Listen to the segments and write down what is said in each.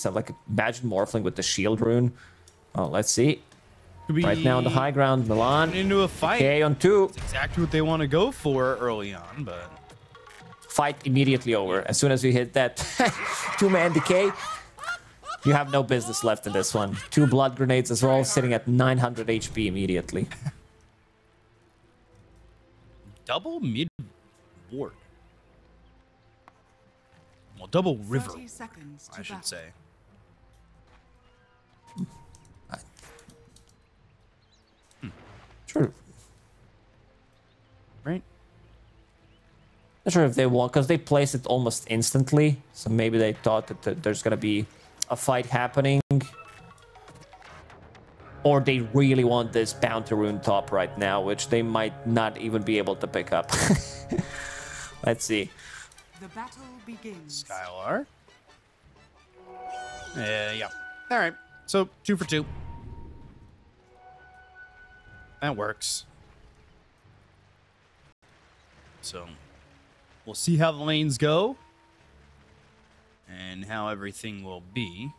some, like, imagine Morphling with the shield rune. Oh, let's see. Right now on the high ground, Milan. Into a fight. Okay, on 2. That's exactly what they want to go for early on, but... Fight immediately over. As soon as we hit that 2-man decay, you have no business left in this one. 2 blood grenades as well, sitting at 900 HP immediately. Double mid ward. Well, double river, I should say. Sure. Right? Not sure if they want, because they placed it almost instantly. So maybe they thought that there's going to be a fight happening. Or they really want this bounty rune top right now, which they might not even be able to pick up. Let's see. The battle begins. Skylar. Yeah. All right. So 2 for 2. That works. So we'll see how the lanes go and how everything will be.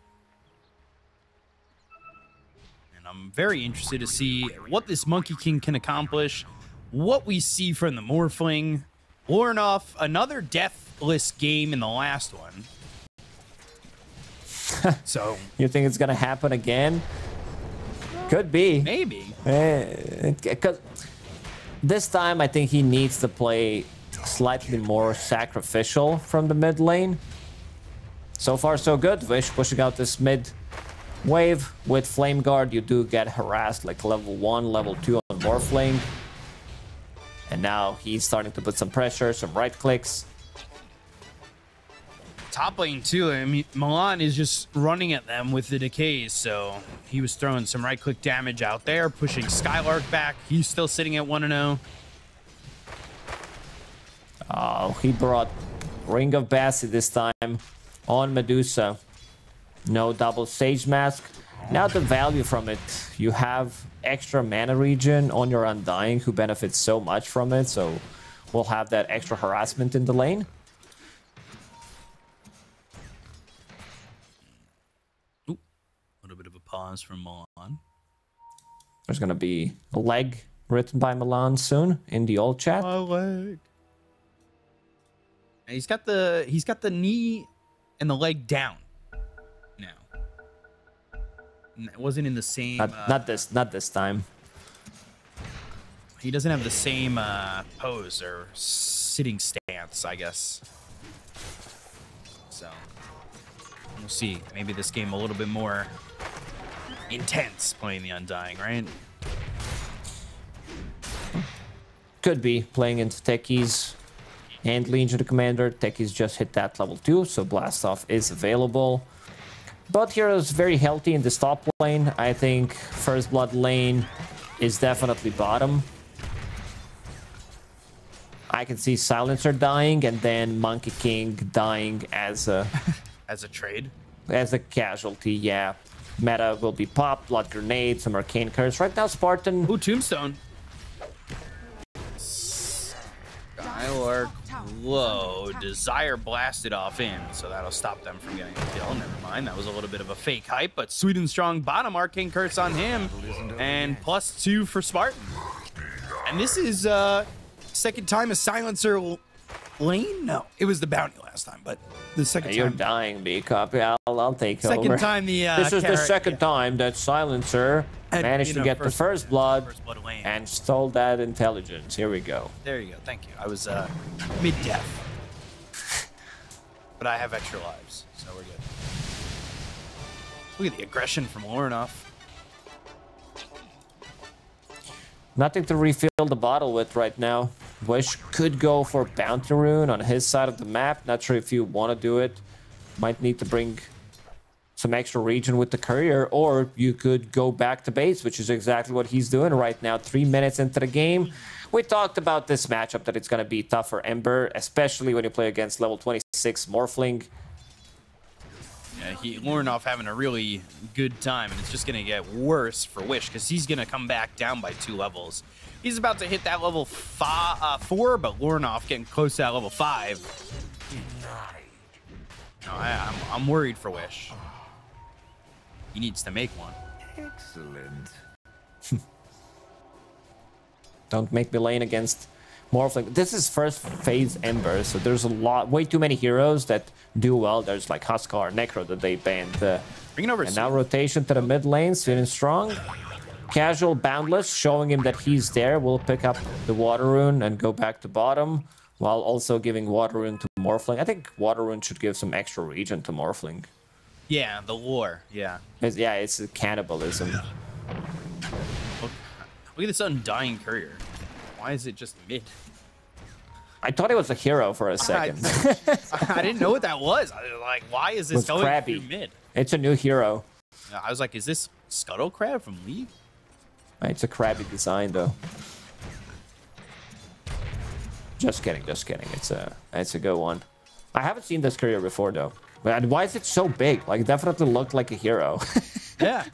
And I'm very interested to see what this Monkey King can accomplish, what we see from the Morphling. Lornoff, another deathless game in the last one. So you think it's gonna happen again? Could be. Maybe. Because this time I think he needs to play slightly more sacrificial from the mid lane. So far so good. Wish pushing out this mid wave. With Flame Guard you do get harassed like level 1, level 2 on Morphling. And now he's starting to put some pressure, some right clicks. Top lane too. I mean, Milan is just running at them with the decays, so he was throwing some right-click damage out there, pushing Skylark back. He's still sitting at 1-0. Oh, he brought Ring of Bassi this time on Medusa. No double Sage Mask. Now the value from it, you have extra mana regen on your Undying who benefits so much from it, so we'll have that extra harassment in the lane. Ooh, a little bit of a pause from Milan. There's gonna be a leg written by Milan soon in the old chat. My leg. He's got the knee and the leg down now. It wasn't in the same. Not this time. He doesn't have the same pose or sitting stance, I guess. So we'll see. Maybe this game a little bit more intense playing the Undying, right? Could be playing into Techies and Legion of the Commander. Techies just hit that level 2, so Blast Off is available. Both heroes very healthy in this top lane. I think First Blood lane is definitely bottom. I can see Silencer dying and then Monkey King dying as a as a trade, as a casualty. Yeah, meta will be popped, Blood Grenade, some Arcane Curse. Right now, Spartan. Ooh, Tombstone. Skylark low, Desire blasted off in, so that'll stop them from getting a kill. Never mind, that was a little bit of a fake hype, but Sweet and Strong bottom, Arcane Curse on him, and +2 for Spartan. And this is second time a Silencer lane? No, it was the bounty last time, but the second time. You're dying, B-Cup. I'll take second over. Time the this is the second time that Silencer managed to get the first blood lane and stole that intelligence. Here we go. There you go. Thank you. I was mid-death, but I have extra lives, so we're good. Look at the aggression from Lornoff. Nothing to refill the bottle with right now. Wish could go for Bounty Rune on his side of the map. Not sure if you want to do it. Might need to bring some extra region with the courier, or you could go back to base, which is exactly what he's doing right now. 3 minutes into the game. We talked about this matchup, that it's going to be tough for Ember, especially when you play against level 26 Morphling. Yeah, Lornoff having a really good time, and it's just going to get worse for Wish, because he's going to come back down by 2 levels. He's about to hit that level 4, but Lornoff getting close to that level 5. No, I'm worried for Wish. He needs to make one. Excellent. Don't make me lane against Morphling. This is first phase Ember, so there's way too many heroes that do well. There's like Huskar, Necro that they banned. Bring it over. And now rotation to the mid lane, Sweden strong. Casual Boundless, showing him that he's there. We'll pick up the Water Rune and go back to bottom, while also giving Water Rune to Morphling. I think Water Rune should give some extra regen to Morphling. Yeah, the lore. Yeah. It's a cannibalism. Look at this Undying Courier. Why is it just mid? I thought it was a hero for a second. I didn't know what that was. I was like, why is this going Krabby. through mid? It's a new hero. I was like, is this Scuttle Crab from League? It's a crabby design though. Just kidding, just kidding. It's a good one. I haven't seen this courier before though. But why is it so big? Like, it definitely looked like a hero. Yeah.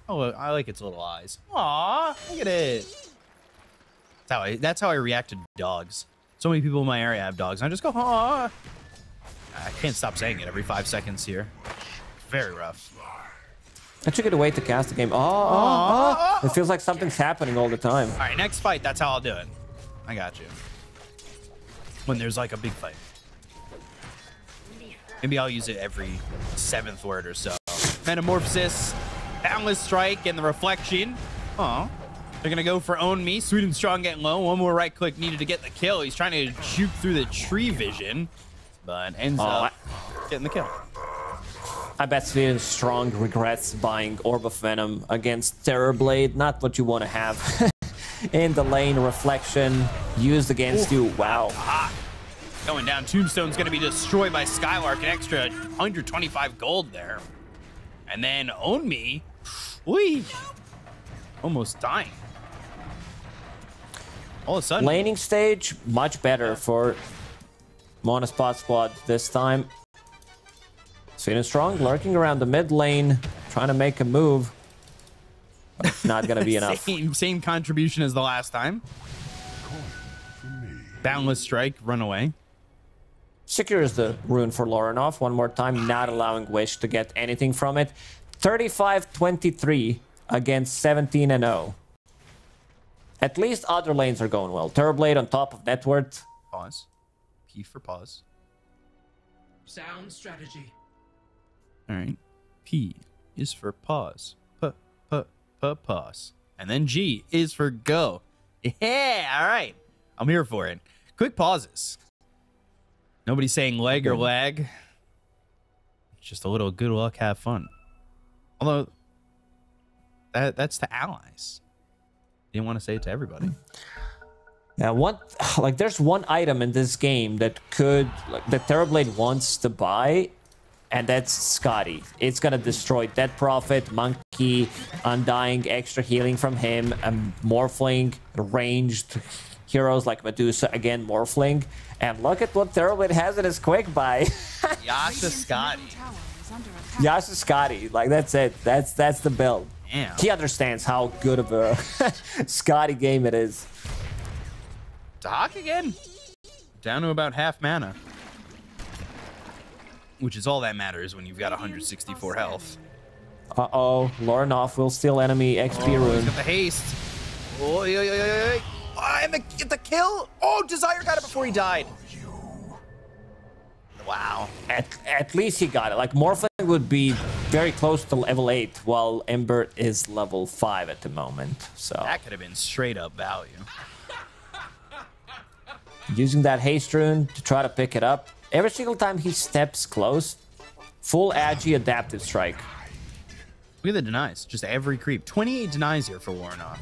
Oh, I like its little eyes. Aw, look at it. That's how I react to dogs. So many people in my area have dogs. And I just go, aw. I can't stop saying it every 5 seconds here. Very rough. That's a good way to cast the game. It feels like something's happening all the time. All right, next fight, that's how I'll do it. I got you. When there's like a big fight. Maybe I'll use it every 7th word or so. Metamorphosis, Boundless Strike, and the Reflection. Oh, they're gonna go for Own Me. Sweet and Strong getting low. One more right click needed to get the kill. He's trying to shoot through the tree vision, but ends up getting the kill. I bet Sweden Strong regrets buying Orb of Venom against Terrorblade. Not what you want to have in the lane. Reflection used against you. Wow. Going down. Tombstone's going to be destroyed by Skylark. An extra 125 gold there. And then Own Me. Whee! Almost dying. All of a sudden. Laning stage, much better for Monaspa squad this time. Sweden Strong lurking around the mid lane, trying to make a move. But it's not going to be enough. Same contribution as the last time. Boundless Strike, run away. Secures the rune for Lorinov one more time, not allowing Wish to get anything from it. 35-23 against 17-0. At least other lanes are going well. Terrorblade on top of net worth. Pause. P for pause. Sound strategy. All right. P is for pause. Pause. And then G is for go. Yeah, all right. I'm here for it. Quick pauses. Nobody's saying leg or lag. Just a little good luck, have fun. Although, that's to allies. Didn't want to say it to everybody. Yeah, there's one item in this game that that Terrorblade wants to buy, and that's Scotty. It's gonna destroy Dead Prophet, Monkey, Undying, extra healing from him, Morphling, ranged heroes like Medusa, again Morphling. And look at what Terrorblade has in his quick buy. Yasha Scotty. Yasha Scotty, like that's it. That's the build. Damn. He understands how good of a Scotty game it is. Doc again? Down to about half mana. Which is all that matters when you've got 164 health. Uh-oh, Lorinov will steal enemy XP rune. He's got the haste. Oh, yeah. And get the kill. Oh, Desire got it before he died. Wow. At least he got it. Like, Morphling would be very close to level 8, while Ember is level 5 at the moment. So that could have been straight up value. Using that haste rune to try to pick it up. Every single time he steps close, full agi adaptive strike. Look at the denies. Just every creep. 28 denies here for Lorinov.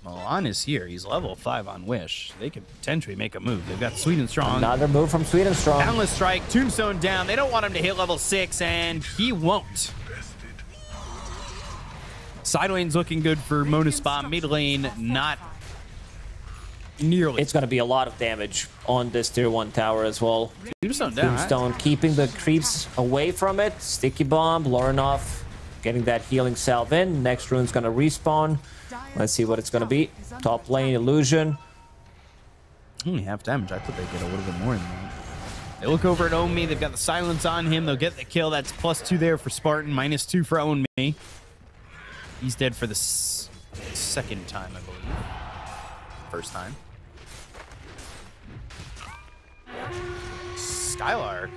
Milan is here. He's level 5 on Wish. They could potentially make a move. They've got Sweden Strong. Another move from Sweden Strong. Boundless Strike. Tombstone down. They don't want him to hit level 6, and he won't. Side lane's looking good for Monaspa. Mid lane, not nearly. It's going to be a lot of damage on this tier 1 tower as well. Tombstone down. Tombstone keeping the creeps away from it. Sticky Bomb. Lorinov getting that healing salve in. Next rune's going to respawn. Let's see what it's going to be. Top lane, Illusion. Only half damage. I thought they'd get a little bit more than that. They look over at Omi. They've got the silence on him. They'll get the kill. That's +2 there for Spartan, -2 for Omi. He's dead for the second time, I believe. First time. Skylark.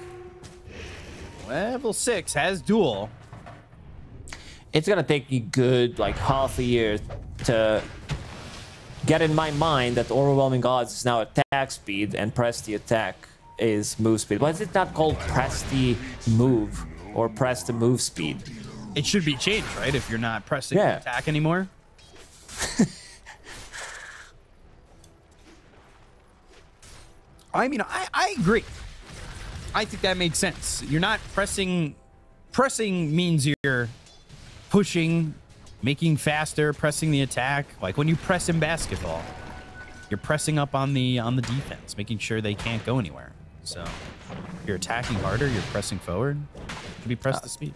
Level 6 has duel. It's gonna take me good like half a year to get in my mind that overwhelming odds is now attack speed and press the attack is move speed. Why is it not called press the move or press the move speed? It should be changed, right? If you're not pressing the attack anymore. I mean, I agree. I think that makes sense. You're not pressing. Pressing means you're pushing, making faster, pressing the attack. Like when you press in basketball, you're pressing up on the defense, making sure they can't go anywhere. So you're attacking harder, you're pressing forward. Should be press the speed.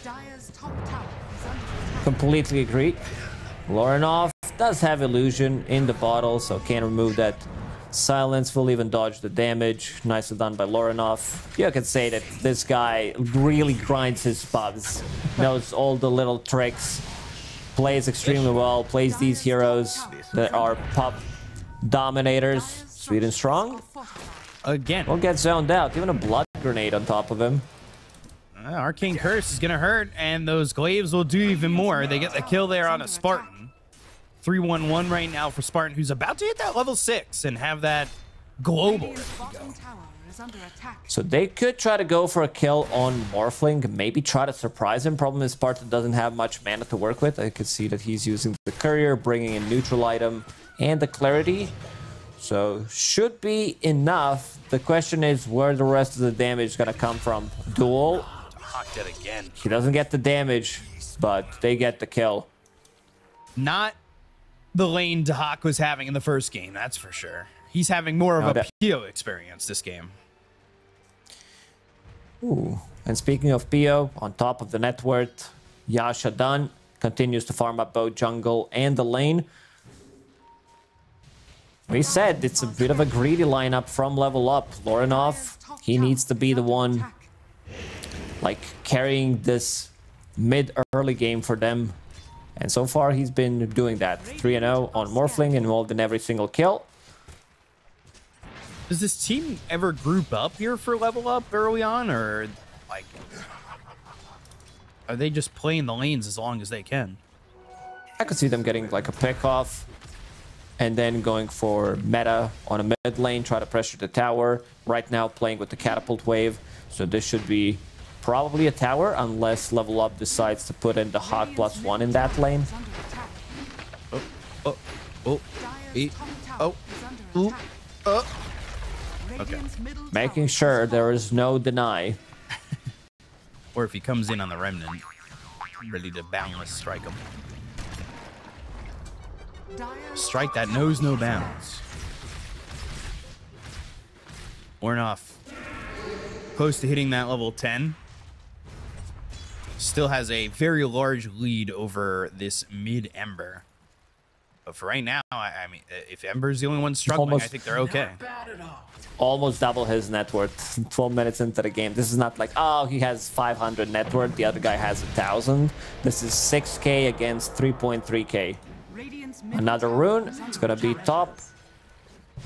Dire's top tower is under attack. Completely agree. Lorinov does have illusion in the bottle, so can remove that silence. Will even dodge the damage. Nicely done by Lorinov. You can say that this guy really grinds his bugs, knows all the little tricks, plays extremely well, plays these heroes that are pop dominators. Sweet and strong. Again. Won't get zoned out. Even a blood grenade on top of him. Arcane Curse is going to hurt, and those glaives will do even more. They get the kill there on a Spartan. 3-1-1 right now for Spartan, who's about to hit that level 6 and have that global. So they could try to go for a kill on Morphling, maybe try to surprise him. Problem is Spartan doesn't have much mana to work with. I could see that he's using the Courier, bringing in neutral item and the Clarity. So should be enough. The question is where the rest of the damage is going to come from. Duel. Hawk dead again. He doesn't get the damage, but they get the kill. Not the lane Dahak was having in the first game, that's for sure. He's having more of a PO experience this game. Ooh. And speaking of PO, on top of the net worth, Yasha Dunn continues to farm up both jungle and the lane. We said it's a bit of a greedy lineup from level up. Lorinov, he needs to be the one like carrying this mid-early game for them. And so far he's been doing that. 3-0 on Morphling, involved in every single kill. Does this team ever group up here for level up early on, or like are they just playing the lanes as long as they can? I could see them getting like a pick off and then going for meta on a mid lane, try to pressure the tower. Right now playing with the catapult wave, so this should be probably a tower unless level up decides to put in the Hawk +1 in that lane. Okay. Making sure there is no deny. Or if he comes in on the remnant, ready to boundless strike him. Strike that knows no bounds. Ornoff close to hitting that level 10. Still has a very large lead over this mid Ember. But for right now, I mean, if Ember's the only one struggling, I think they're okay. Almost double his net worth 12 minutes into the game. This is not like, oh, he has 500 net worth, the other guy has 1,000. This is 6k against 3.3k. Another rune, it's gonna be top.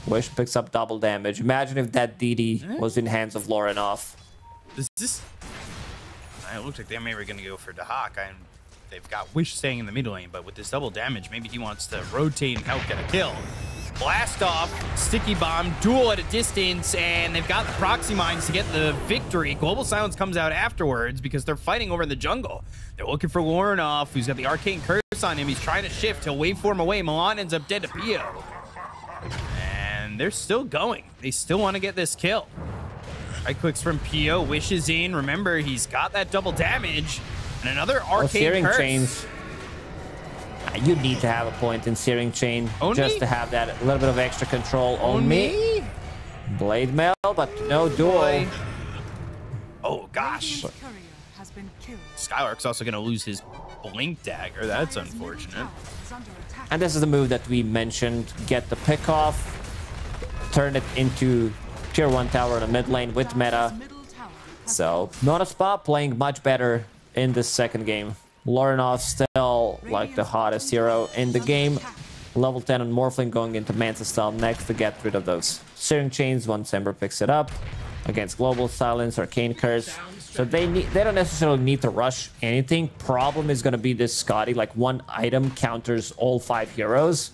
Wish picks up double damage. Imagine if that DD was in hands of Lorinov. Does this... It looks like they may be going to go for Dahak, and they've got Wish staying in the mid lane, but with this double damage, maybe he wants to rotate and help get a kill. Blast off, sticky bomb, duel at a distance, and they've got the proxy mines to get the victory. Global Silence comes out afterwards because they're fighting over in the jungle. They're looking for Lorinov, who's got the Arcane Curse on him. He's trying to shift. He'll waveform away. Milan ends up dead to PO. And they're still going. They still want to get this kill. Right clicks from PO, wishes in. Remember, he's got that double damage. And another Arcane Curse. Chains. You need to have a point in Searing Chain just to have that little bit of extra control on me. Blade Mail, but no duel. Oh, gosh. Skylark's also going to lose his Blink Dagger. That's unfortunate. And this is the move that we mentioned. Get the pick off, turn it into tier 1 tower in the mid lane with meta. So, Monaspa playing much better in this second game. Lorinov still like the hottest hero in the game. Level 10 on Morphling going into Manta style next to get rid of those Searing Chains once Ember picks it up. Against Global Silence, Arcane Curse. So they don't necessarily need to rush anything. Problem is going to be this Scotty. Like one item counters all 5 heroes.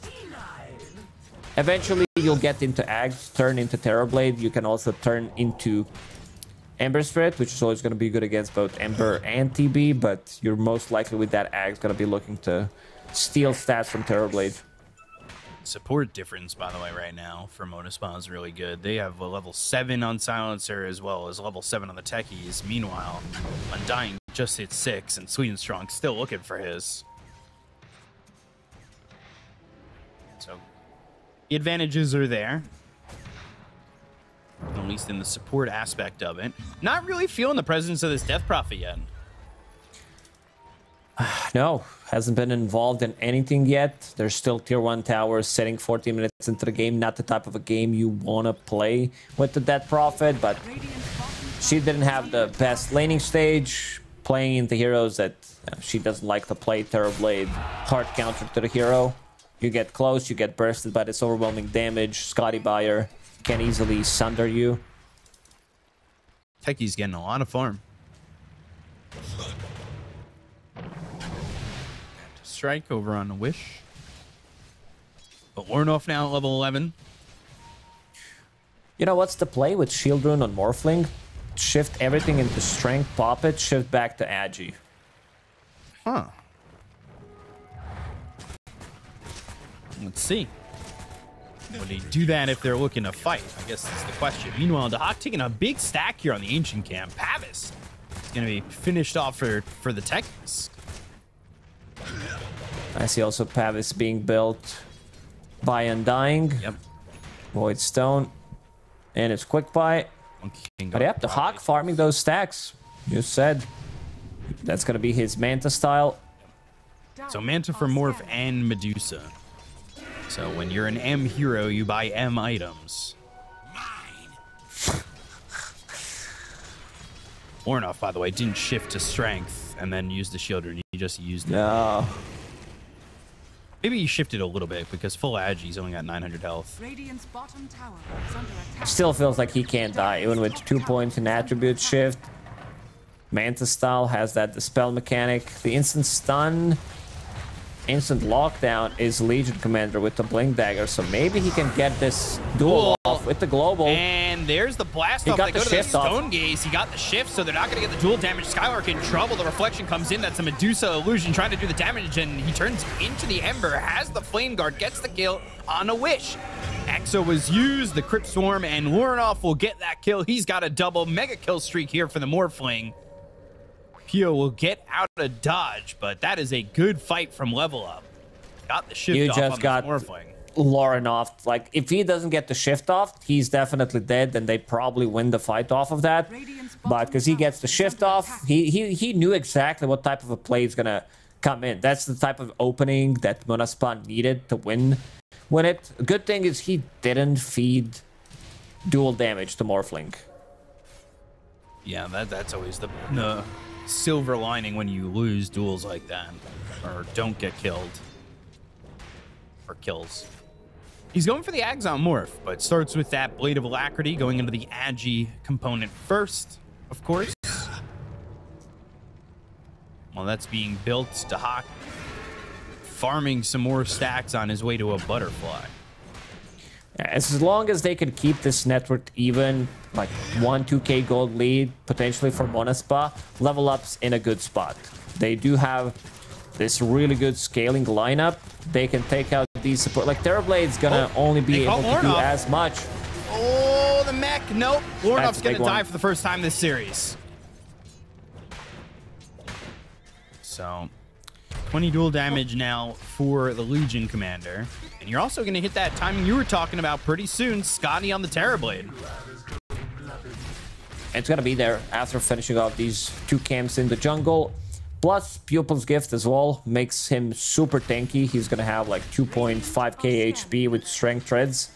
Eventually you'll get into Ags, turn into Terrorblade. You can also turn into Ember Spirit, which is always going to be good against both Ember and TB. But you're most likely with that Ags going to be looking to steal stats from Terrorblade. Support difference, by the way, right now for Monaspa is really good. They have a level 7 on Silencer as well as level 7 on the Techies. Meanwhile, Undying just hit 6 and Sweet and Strong still looking for his. So the advantages are there, at least in the support aspect of it. Not really feeling the presence of this Death Prophet yet. No, hasn't been involved in anything yet. There's still tier 1 towers sitting 14 minutes into the game. Not the type of a game you want to play with the Death Prophet, but she didn't have the best laning stage, playing into heroes that she doesn't like to play. Terrorblade, hard counter to the hero. You get close, you get bursted by this overwhelming damage. Scotty Buyer can easily sunder you. Techie's getting a lot of farm. Strike over on the Wish. But Ornoff now at level 11. You know what's the play with Shield Rune on Morphling? Shift everything into Strength, pop it, shift back to Agi. Huh. Let's see. Would they do that if they're looking to fight? I guess that's the question. Meanwhile, Dahak taking a big stack here on the Ancient Camp. Pavis is going to be finished off for the Techies. I see also Pavis being built by Undying. Yep. Void Stone. And it's Quick Buy. But yep, the Hawk farming those stacks. You said that's going to be his Manta style. So Manta for Morph and Medusa. So when you're an M hero, you buy M items. Ornoff, by the way, didn't shift to Strength and then use the Shield Rune. He just used it. No. Maybe he shifted a little bit because full Agi's only got 900 health. Radiant's bottom tower is under attack. Still feels like he can't die, even with 2 points in attribute shift. Manta style has that dispel mechanic. The instant stun, instant lockdown is Legion Commander with the Blink Dagger, so maybe he can get this duel off with the global. And there's the blast off. They go to the Stone Gaze. He got the shift, so they're not going to get the dual damage. Skylark in trouble. The reflection comes in. That's a Medusa illusion trying to do the damage, and he turns into the Ember, has the Flame Guard, gets the kill on a Wish. Exo was used, the Crypt Swarm, and Lorinov will get that kill. He's got a double mega kill streak here for the Morphling. Pio will get out of dodge, but that is a good fight from Level Up. Got the shift You off just on got Morphling. Lorinov. Like, if he doesn't get the shift off, he's definitely dead, then they probably win the fight off of that. But because he gets the shift off, he knew exactly what type of a play is gonna come in. That's the type of opening that Monaspa needed to win it. Good thing is he didn't feed dual damage to Morphling. Yeah, that's always the silver lining when you lose duels like that, or don't get killed, or kills. He's going for the Axon Morph, but starts with that Blade of Alacrity, going into the Agi component first, of course. While that's being built, Dahak farming some more stacks on his way to a Butterfly. As long as they can keep this network even, like 1-2k gold lead, potentially for Monaspa, Level Up's in a good spot. They do have this really good scaling lineup. They can take out these support. Like, Terrorblade's gonna only be able to do as much. Oh, the mech. Nope. Lorinof's gonna die for the first time this series. So 20 dual damage now for the Legion Commander. And you're also going to hit that timing you were talking about pretty soon, Scotty on the Terrorblade. It's going to be there after finishing off these 2 camps in the jungle. Plus, Pupil's Gift as well makes him super tanky. He's going to have like 2.5k HP with Strength Treads.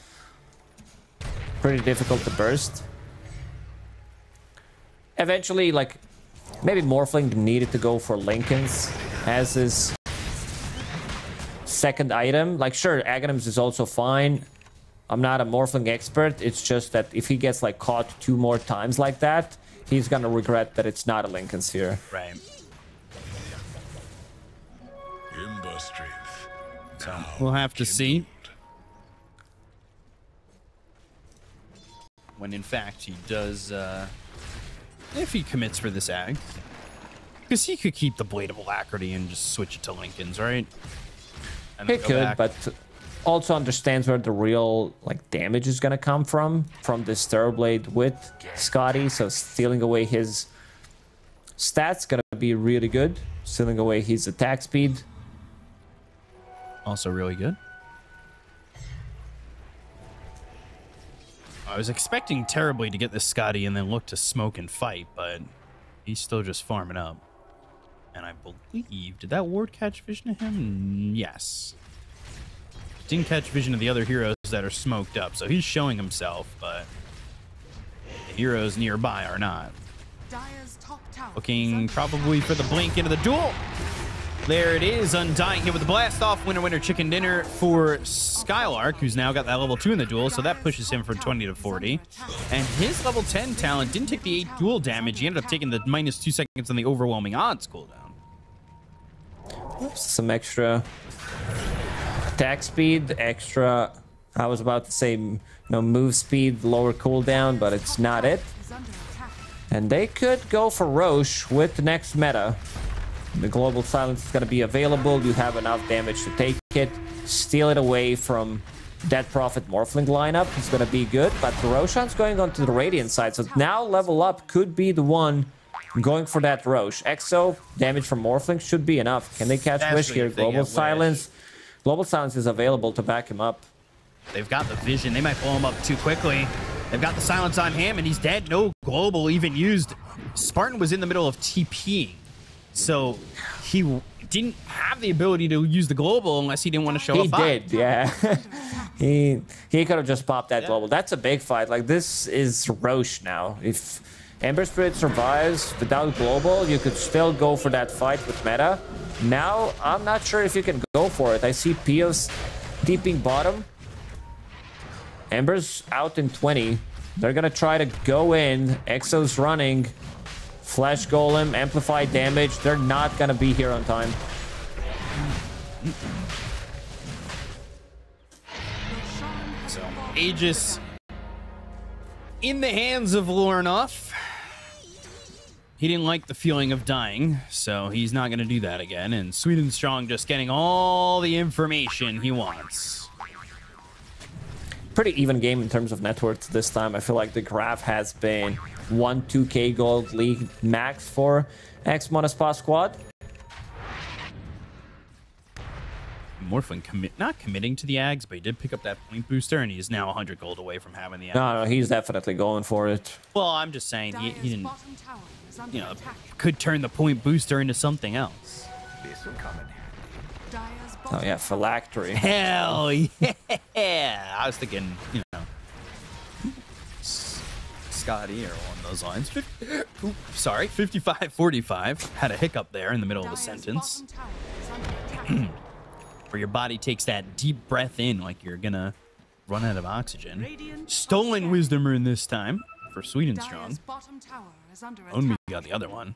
pretty difficult to burst. Eventually, like, maybe Morphling needed to go for Lincoln's as his second item. Like, sure, Aghanims is also fine. I'm not a Morphling expert. It's just that if he gets, like, caught 2 more times like that, he's gonna regret that it's not a Lincoln Sphere. Right. Ember strength. So we'll have to see. When in fact he does, if he commits for this ag. Because he could keep the Blade of Alacrity and just switch it to Lincoln's, right? And He then go could, back. but also understands where the real like damage is gonna come from this Thoroughblade with Scotty. So stealing away his stats gonna be really good. Stealing away his attack speed. Also really good. I was expecting terribly to get this Scotty and then look to smoke and fight, but he's still just farming up. And I believe, did that ward catch vision of him? Yes. Didn't catch vision of the other heroes that are smoked up, so he's showing himself, but the heroes nearby are not. Dire's top tower Looking probably for the blink into the duel. There it is, Undying hit with the blast off. Winner, winner, chicken dinner for Skylark, who's now got that level 2 in the duel, so that pushes him from 20 to 40. And his level 10 talent didn't take the 8 duel damage. He ended up taking the minus 2 seconds on the overwhelming odds cooldown. Some extra attack speed, extra, I was about to say, you know, move speed, lower cooldown, but it's not it. is under attack. And they could go for Roche with the next meta. The Global Silence is going to be available. You have enough damage to take it. Steal it away from Dead Prophet Morphling lineup. It's going to be good. But Roshan's going on to the Radiant side. So now level up could be the one going for that Roche. Exo, damage from Morphling should be enough. Can they catch Wish Especially here? if they Global get Wish. Silence. Global Silence is available to back him up. They've got the vision. They might blow him up too quickly. They've got the silence on him, and he's dead. No global even used. Spartan was in the middle of TPing. So he didn't have the ability to use the global unless he didn't want to show He up. did, yeah. he could have just popped that global. That's a big fight. Like, this is Roche now. If Ember Spirit survives without global, you could still go for that fight with meta. Now, I'm not sure if you can go for it. I see Pios deeping bottom. Ember's out in 20. They're gonna try to go in. Exo's running. Flash Golem, amplify damage. They're not gonna be here on time. So Aegis in the hands of Lornoff. He didn't like the feeling of dying, so he's not going to do that again. And Sweet and Strong just getting all the information he wants. Pretty even game in terms of net worth this time. I feel like the graph has been 1-2k gold league max for ex-Monaspa squad. Morphling not committing to the Ags, but he did pick up that point booster, and he is now 100 gold away from having the Ags. No, he's definitely going for it. Well, I'm just saying he Dire's didn't, bottom tower is under attack. could turn the point booster into something else. Dire's Oh bottom yeah, phylactery. Hell yeah! I was thinking, you know, Scotty or one of those lines. Oops, sorry, 55-45. Had a hiccup there in the middle of the Dire's sentence, bottom tower is under attack. where your body takes that deep breath in like you're gonna run out of oxygen. Radiant Stolen Wisdom Rune this time for Sweet and Strong. Dire's bottom tower is under Only attack. got the other one.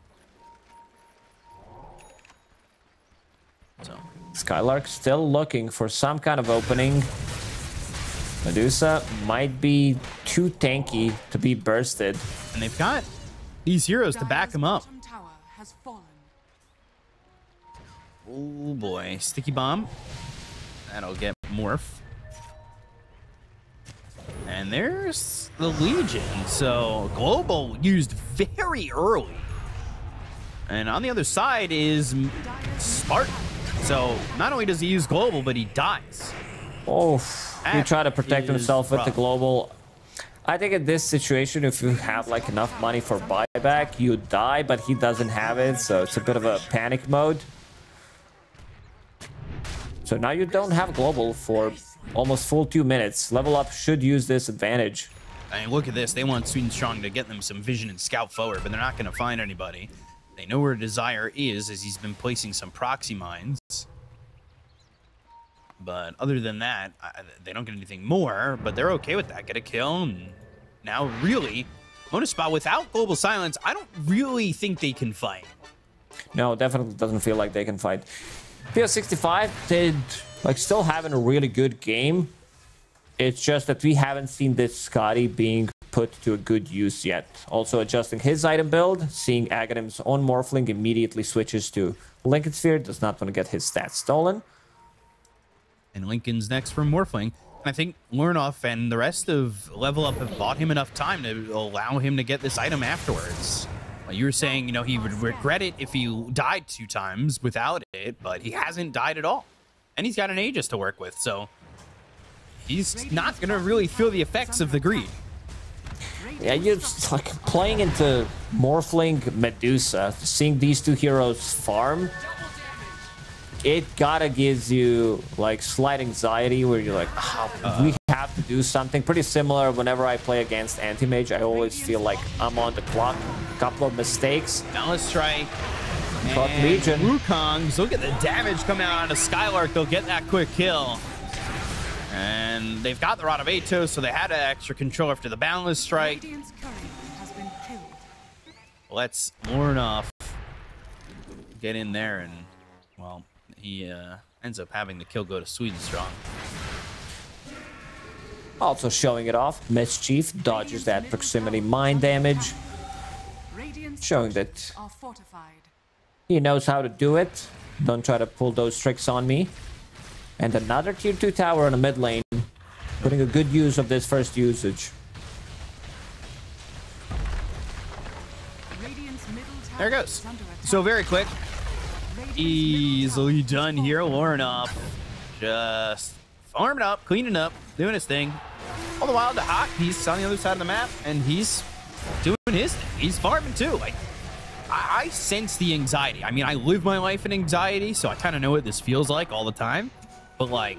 So Skylark still looking for some kind of opening. Medusa might be too tanky to be bursted. and they've got these heroes to back Dire's them up. bottom tower has fallen. Oh boy, Sticky Bomb. That'll get Morph. And there's the Legion. So Global used very early. And on the other side is Spartan. So not only does he use Global, but he dies. Oh, he That tried to protect is himself with the rough. global. I think in this situation, if you have like enough money for buyback, you die, but he doesn't have it, so it's a bit of a panic mode. So now you don't have global for almost full 2 minutes. Level up should use this advantage. I mean, look at this. They want Sweet and Strong to get them some vision and scout forward, but they're not going to find anybody. They know where Desire is, as he's been placing some proxy mines. But other than that, they don't get anything more, but they're okay with that. Get a kill, and now really, Monaspa, without Global Silence, I don't really think they can fight. No, definitely doesn't feel like they can fight. PS65 did, like, still having a really good game. It's just that we haven't seen this Scotty being put to a good use yet. Also adjusting his item build, seeing Aghanim's on Morphling immediately switches to Lincoln Sphere, does not want to get his stats stolen. And Lincoln's next from Morphling. I think Lurnoff and the rest of Level Up have bought him enough time to allow him to get this item afterwards. Well, you were saying, you know, he would regret it if he died 2 times without it, but he hasn't died at all. And he's got an Aegis to work with, so he's not going to really feel the effects of the greed. Yeah, you're like playing into Morphling Medusa, seeing these 2 heroes farm. It gotta gives you like slight anxiety where you're like, we have to do something. Pretty similar whenever I play against Anti-Mage, I always feel like I'm on the clock. A couple of mistakes. Now let's try. But Legion. Wukongs, look at the damage coming out on a Skylark. They'll get that quick kill. And they've got the Rod of Atos, so they had extra control after the Boundless Strike. Radiant's courier has been killed. Let's Lornoff get in there, and, well, he ends up having the kill go to Sweet and Strong. Also showing it off, Mischief dodges that proximity mine damage, Radiant's showing that are fortified. he knows how to do it. Don't try to pull those tricks on me. And another tier 2 tower in the mid lane, putting a good use of this first usage. Radiant's middle tower There it goes. is under attack. So very quick. Radiant's Easily middle tower done is here. falling. Lornoff just farming up, cleaning up, doing his thing. All the while, the Hawk, he's on the other side of the map, and he's doing his thing. He's farming too. Like, I sense the anxiety. I mean, I live my life in anxiety, so I kind of know what this feels like all the time. But, like,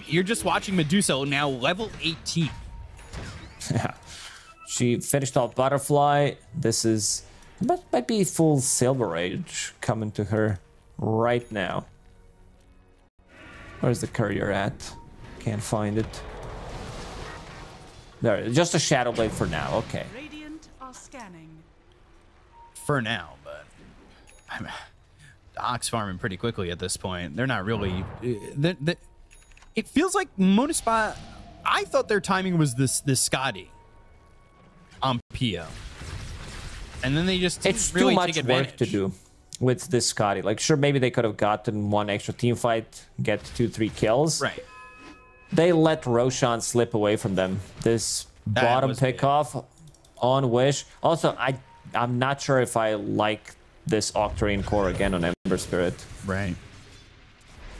you're just watching Medusa now level 18. Yeah. She finished off Butterfly. This is... might be full Silver Age coming to her right now. Where's the courier at? Can't find it. There, just a Shadow Blade for now. Okay. Radiant are scanning. For now, but the Hawk's farming pretty quickly at this point. They're not really... it feels like Monaspa... I thought their timing was this Scotty on Pio. And then they just It's really too much take advantage. work to do with this Scotty. Like, sure, maybe they could have gotten 1 extra team fight, get 2-3 kills. Right. They let Roshan slip away from them. This That bottom was pick off on Wish. Also, I'm not sure if I like this Octarine core again on Ember Spirit. Right.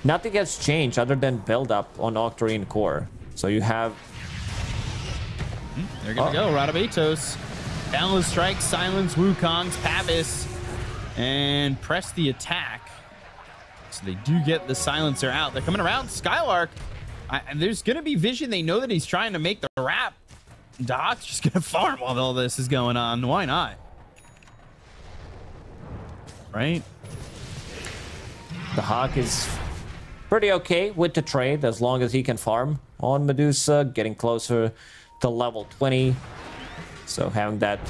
Nothing has changed other than build up on Octarine core. So you have... They're going to go. Rod of Atos. Boundless Strike, Silence, Wukongs, Pavis, and press the attack. So they do get the Silencer out. They're coming around. Skylark. There's going to be vision. They know that he's trying to make the wrap. Doc's just going to farm while all this is going on. Why not? Right? The Hawk is pretty okay with the trade as long as he can farm on Medusa, getting closer to level 20. So having that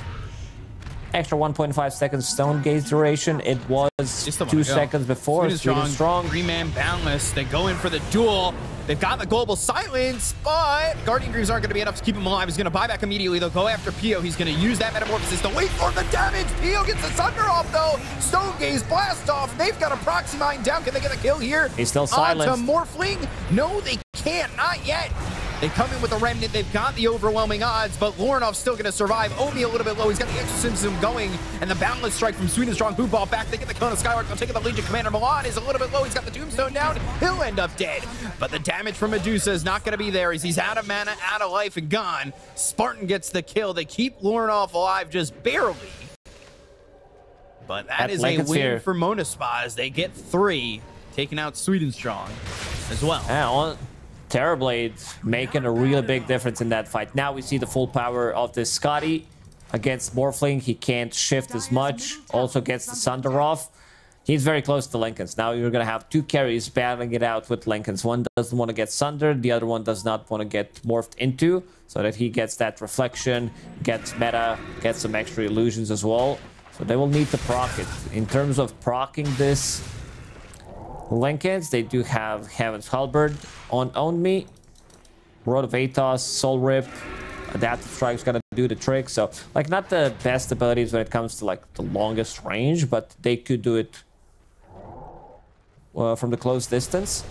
extra 1.5 seconds stone gaze duration, it was Just a 2 while ago. seconds before. Sweet and Strong. 3-man Boundless. They go in for the duel. They've got the global silence, but Guardian Greaves aren't going to be enough to keep him alive. He's going to buy back immediately. They'll go after Pio. He's going to use that metamorphosis to wait for the damage. Pio gets the Sunder off, though. Stone Gaze blast off. They've got a proxy mine down. Can they get the kill here? He's still silenced. Onto Morphling. No, they can't. Not yet. They come in with a remnant. They've got the overwhelming odds, but Lornoff's still going to survive. Omi a little bit low. He's got the exorcism going, and the Boundless Strike from Sweet and Strong boot ball back. They get the Kona Skylark. They'll take it. The Legion Commander Milan is a little bit low. He's got the Tombstone down. He'll end up dead, but the damage from Medusa is not going to be there as he's out of mana, out of life, and gone. Spartan gets the kill. They keep Lornoff alive just barely, but that is a win for Monaspa as they get 3, taking out Sweet and Strong as well. Yeah, Terrorblade making a really big difference in that fight. Now we see the full power of this Scotty against Morphling. He can't shift as much. Also gets the Sunder off. He's very close to Lincolns. Now you're going to have two carries battling it out with Lincolns. One doesn't want to get sundered. The other one does not want to get morphed into. So that he gets that reflection, gets meta, gets some extra illusions as well. So they will need to proc it. In terms of procking this Lincolns, they do have Heaven's Halberd on me. Road of Atos, Soul Rip, Adaptive Strike's gonna do the trick. So, like, not the best abilities when it comes to, like, the longest range, but they could do it from the close distance.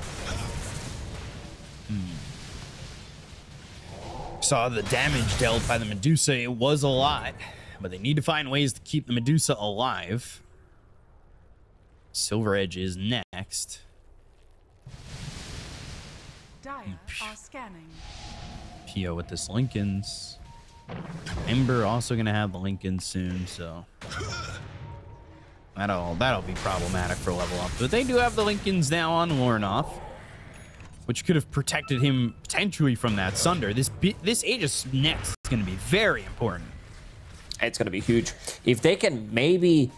Saw the damage dealt by the Medusa. It was a lot, but they need to find ways to keep the Medusa alive. Silver Edge is next. Dire are scanning. Pio with this Lincolns. Ember also gonna have the Lincoln soon, so that'll be problematic for level up. But they do have the Lincolns now on Lornoff, which could have protected him potentially from that Sunder. This Aegis next is gonna be very important. It's gonna be huge. If they can maybe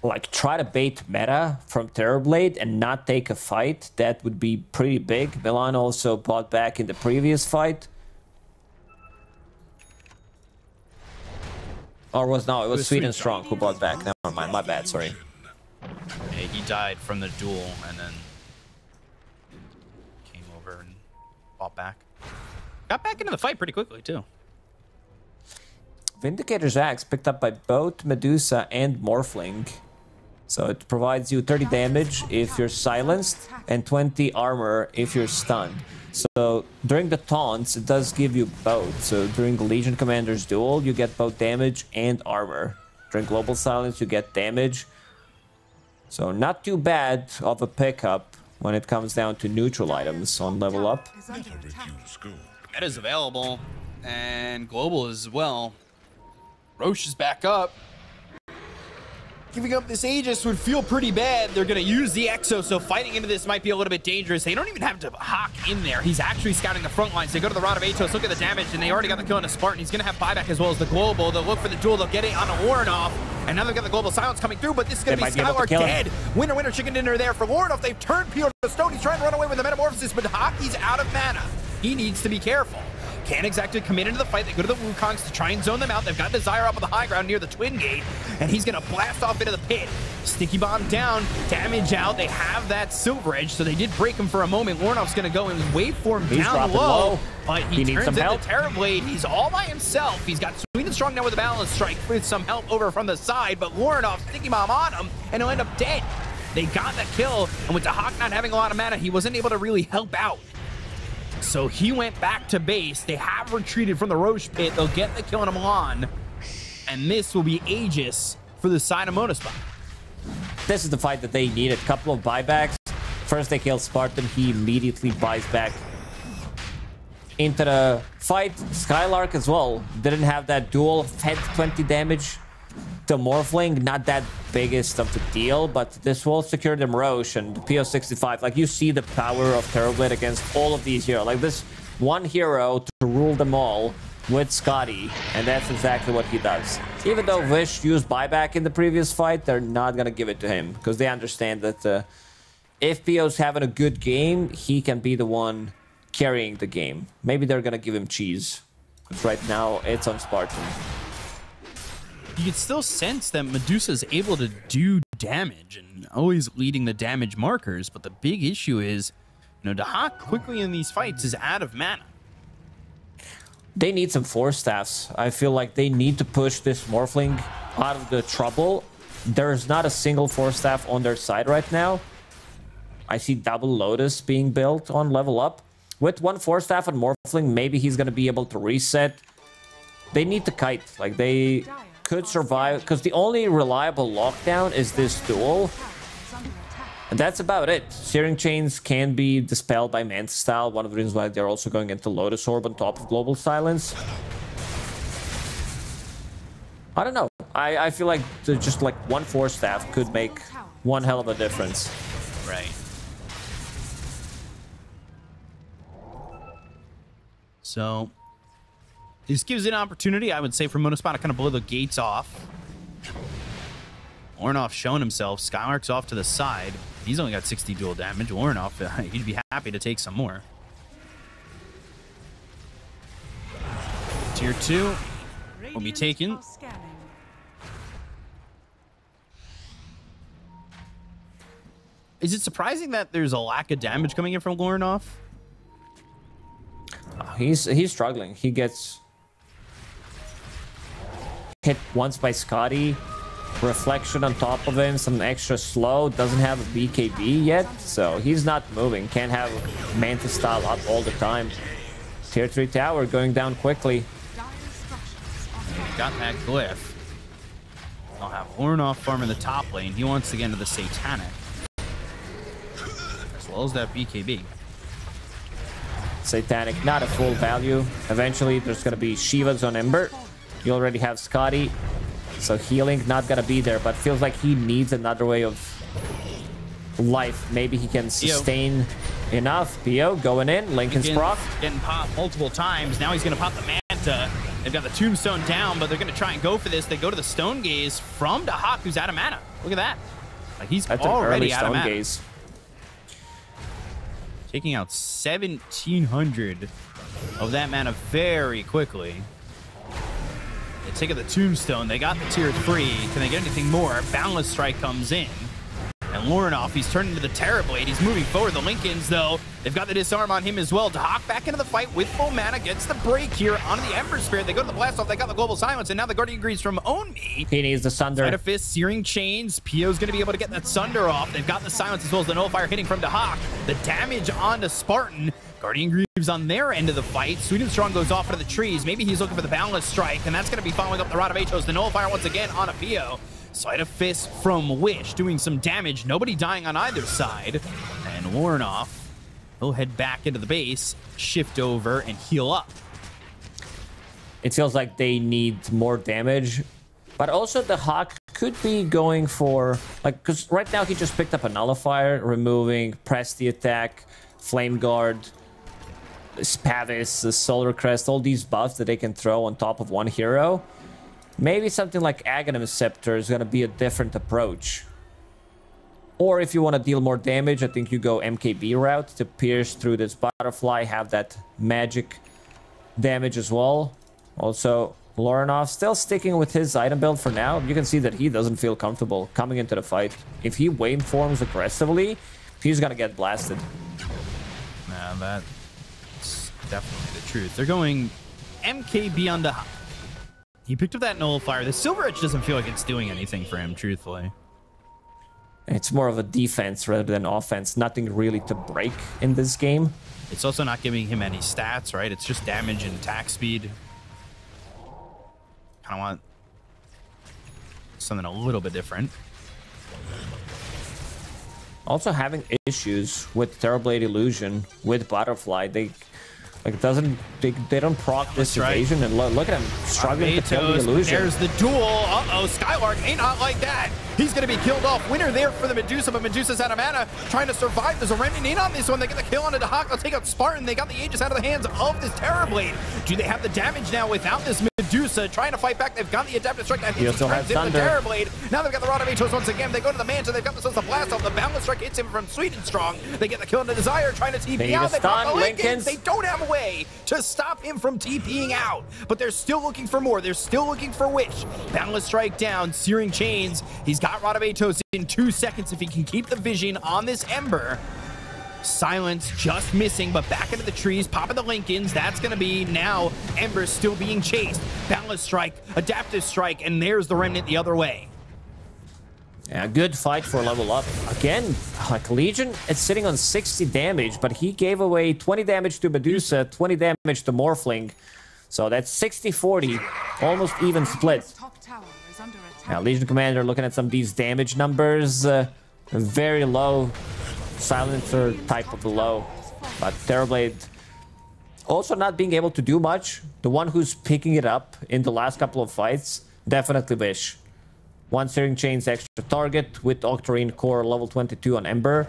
like try to bait meta from Terrorblade and not take a fight, that would be pretty big. Milan also bought back in the previous fight. Or was no, it was Sweet and Strong who bought back. Never mind, my bad, sorry. Yeah, he died from the duel and then came over and bought back. Got back into the fight pretty quickly too. Vindicator's Axe picked up by both Medusa and Morphling. So it provides you 30 damage if you're silenced and 20 armor if you're stunned. So during the taunts, it does give you both. So during the Legion Commander's duel, you get both damage and armor. During Global Silence, you get damage. So not too bad of a pickup when it comes down to neutral items on level up. That is available, and Global as well. Roche is back up. Giving up this Aegis would feel pretty bad. They're going to use the Exo, so fighting into this might be a little bit dangerous. They don't even have to Hawk in there. He's actually scouting the front lines. They go to the Rod of Atos, look at the damage, and they already got the kill on a Spartan. He's going to have buyback as well as the Global. They'll look for the duel. They'll get it on a Warnoff, and now they've got the Global Silence coming through, but this is going to be Skylark dead. Winner, winner, chicken dinner there for Warnoff. They've turned Pio to stone. He's trying to run away with the Metamorphosis, but Hockey's out of mana. He needs to be careful. Can't exactly commit into the fight. They go to the Wukongs to try and zone them out. They've got Desire up on the high ground near the Twin Gate, and he's going to blast off into the pit. Sticky Bomb down, damage out. They have that Silver Edge, so they did break him for a moment. Warnoff's going to go and wait for him down low, but he turns into Terrorblade. He's all by himself. He's got Sweet and Strong now with a Balance Strike with some help over from the side, but Warnoff, Sticky Bomb on him, and he'll end up dead. They got the kill, and with the Hawk not having a lot of mana, he wasn't able to really help out. So he went back to base. They have retreated from the Roche pit. They'll get the kill on Milan. And this will be Aegis for the side of Monaspa. This is the fight that they needed. Couple of buybacks. First they kill Spartan. He immediately buys back into the fight. Skylark as well. Didn't have that duel. Fed 20 damage to Morphling. Not that biggest of the deal, but this will secure them Roche and PO65. Like, you see the power of Terrorblade against all of these heroes. Like, this one hero to rule them all with Scotty, and that's exactly what he does. Even though Vish used buyback in the previous fight, they're not gonna give it to him because they understand that if PO's having a good game, he can be the one carrying the game. Maybe they're gonna give him cheese, because right now it's on Spartan. You can still sense that Medusa's able to do damage and always leading the damage markers, but the big issue is, you know, Dahak quickly in these fights is out of mana. They need some Force Staffs. I feel like they need to push this Morphling out of the trouble. There's not a single Force Staff on their side right now. I see double Lotus being built on level up. With one Force Staff on Morphling, maybe he's going to be able to reset. They need to kite. Like, they could survive, because the only reliable lockdown is this duel, and that's about it. Searing Chains can be dispelled by Manta Style, one of the reasons why they're also going into Lotus Orb on top of Global Silence. I don't know. I feel like just like one Force Staff could make one hell of a difference. Right. So this gives an opportunity, I would say, for Monaspa to kind of blow the gates off. Ornoff showing himself. Skylark's off to the side. He's only got 60 dual damage. Ornoff, he'd be happy to take some more. Tier 2 will be taken. Is it surprising that there's a lack of damage coming in from Ornoff? He's struggling. He gets hit once by Scotty. Reflection on top of him, some extra slow. Doesn't have a BKB yet, so he's not moving. Can't have Mantis style up all the time. Tier 3 tower going down quickly. Got that glyph. I'll have Ornoff farming the top lane. He wants to get into the Satanic, as well as that BKB. Satanic, not a full value. Eventually, there's going to be Shivas on Ember. You already have Scotty, so healing not going to be there, but feels like he needs another way of life. Maybe he can sustain enough. Pio going in. Lincoln's proc. Getting popped multiple times. Now he's going to pop the Manta. They've got the Tombstone down, but they're going to try and go for this. They go to the Stone Gaze from Dahak, who's out of mana. Look at that. Like, he's already out of mana. Gaze. Taking out 1,700 of that mana very quickly. They take out the Tombstone. They got the tier 3. Can they get anything more? Boundless Strike comes in. And Lorenoff, he's turned into the Terrorblade. He's moving forward. The Lincolns, though, they've got the disarm on him as well. Dahak back into the fight with full mana. Gets the break here onto the Ember Spirit. They go to the Blast Off. They got the Global Silence. And now the Guardian Greaves from Own Me. He needs the Sunder. Side of Fist, Searing Chains. Pio's going to be able to get that Sunder off. They've got the Silence as well as the Nullifier hitting from Dahak. The damage onto Spartan. Guardian Greaves on their end of the fight. Sweet and Strong goes off into the trees. Maybe he's looking for the Boundless Strike. And that's going to be following up the Rod of Atos. The Nullifier once again on a Pio. Sleight of Fist from Wish doing some damage. Nobody dying on either side. And Warnoff will head back into the base, shift over, and heal up. It feels like they need more damage. But also the Hawk could be going for, like, because right now he just picked up a Nullifier, removing Press the Attack, Flame Guard, Spavis, the Solar Crest, all these buffs that they can throw on top of one hero. Maybe something like Aghanim Scepter is going to be a different approach. Or if you want to deal more damage, I think you go MKB route to pierce through this butterfly, have that magic damage as well. Also, Lorenoff still sticking with his item build for now. You can see that he doesn't feel comfortable coming into the fight. If he Wayne forms aggressively, he's going to get blasted. Nah, that's definitely the truth. They're going MKB on the... He picked up that Nullifier. The Silver Edge doesn't feel like it's doing anything for him, truthfully. It's more of a defense rather than offense. Nothing really to break in this game. It's also not giving him any stats, right? It's just damage and attack speed. Kind of want something a little bit different. Also having issues with Terrorblade Illusion, with Butterfly. They don't proc this evasion, and look at him struggling to kill the illusion. There's the duel. Uh-oh, Skylark ain't not like that. He's going to be killed off. Winner there for the Medusa, but Medusa's out of mana, trying to survive. There's a remnant in on this one. They get the kill onto Dahak. They'll take out Spartan. They got the Aegis out of the hands of this Terrorblade. Do they have the damage now without this Medusa trying to fight back? They've got the Adaptive Strike that hits the Terrorblade. Now they've got the Rod of Atos once again. They go to the Manta. They've got themselves a Blast Off. The Boundless Strike hits him from Sweet and Strong. They get the kill into Desire, trying to TP out. They got the Lincolns. They don't have a way to stop him from TPing out, but they're still looking for more. They're still looking for Wish. Boundless Strike down, Searing Chains. He's got Rod of Atos in 2 seconds if he can keep the vision on this Ember. Silence just missing, but back into the trees, popping the Lincolns. That's going to be now Ember still being chased. Boundless Strike, Adaptive Strike, and there's the Remnant the other way. Yeah, good fight for level up. Again, like Legion, it's sitting on 60 damage, but he gave away 20 damage to Medusa, 20 damage to Morphling. So that's 60-40, almost even split. Now, Legion Commander looking at some of these damage numbers. Very low. Silencer type of the low. But Terrorblade also not being able to do much. The one who's picking it up in the last couple of fights, definitely Wish. 1 Searing Chains extra target with Octarine Core level 22 on Ember.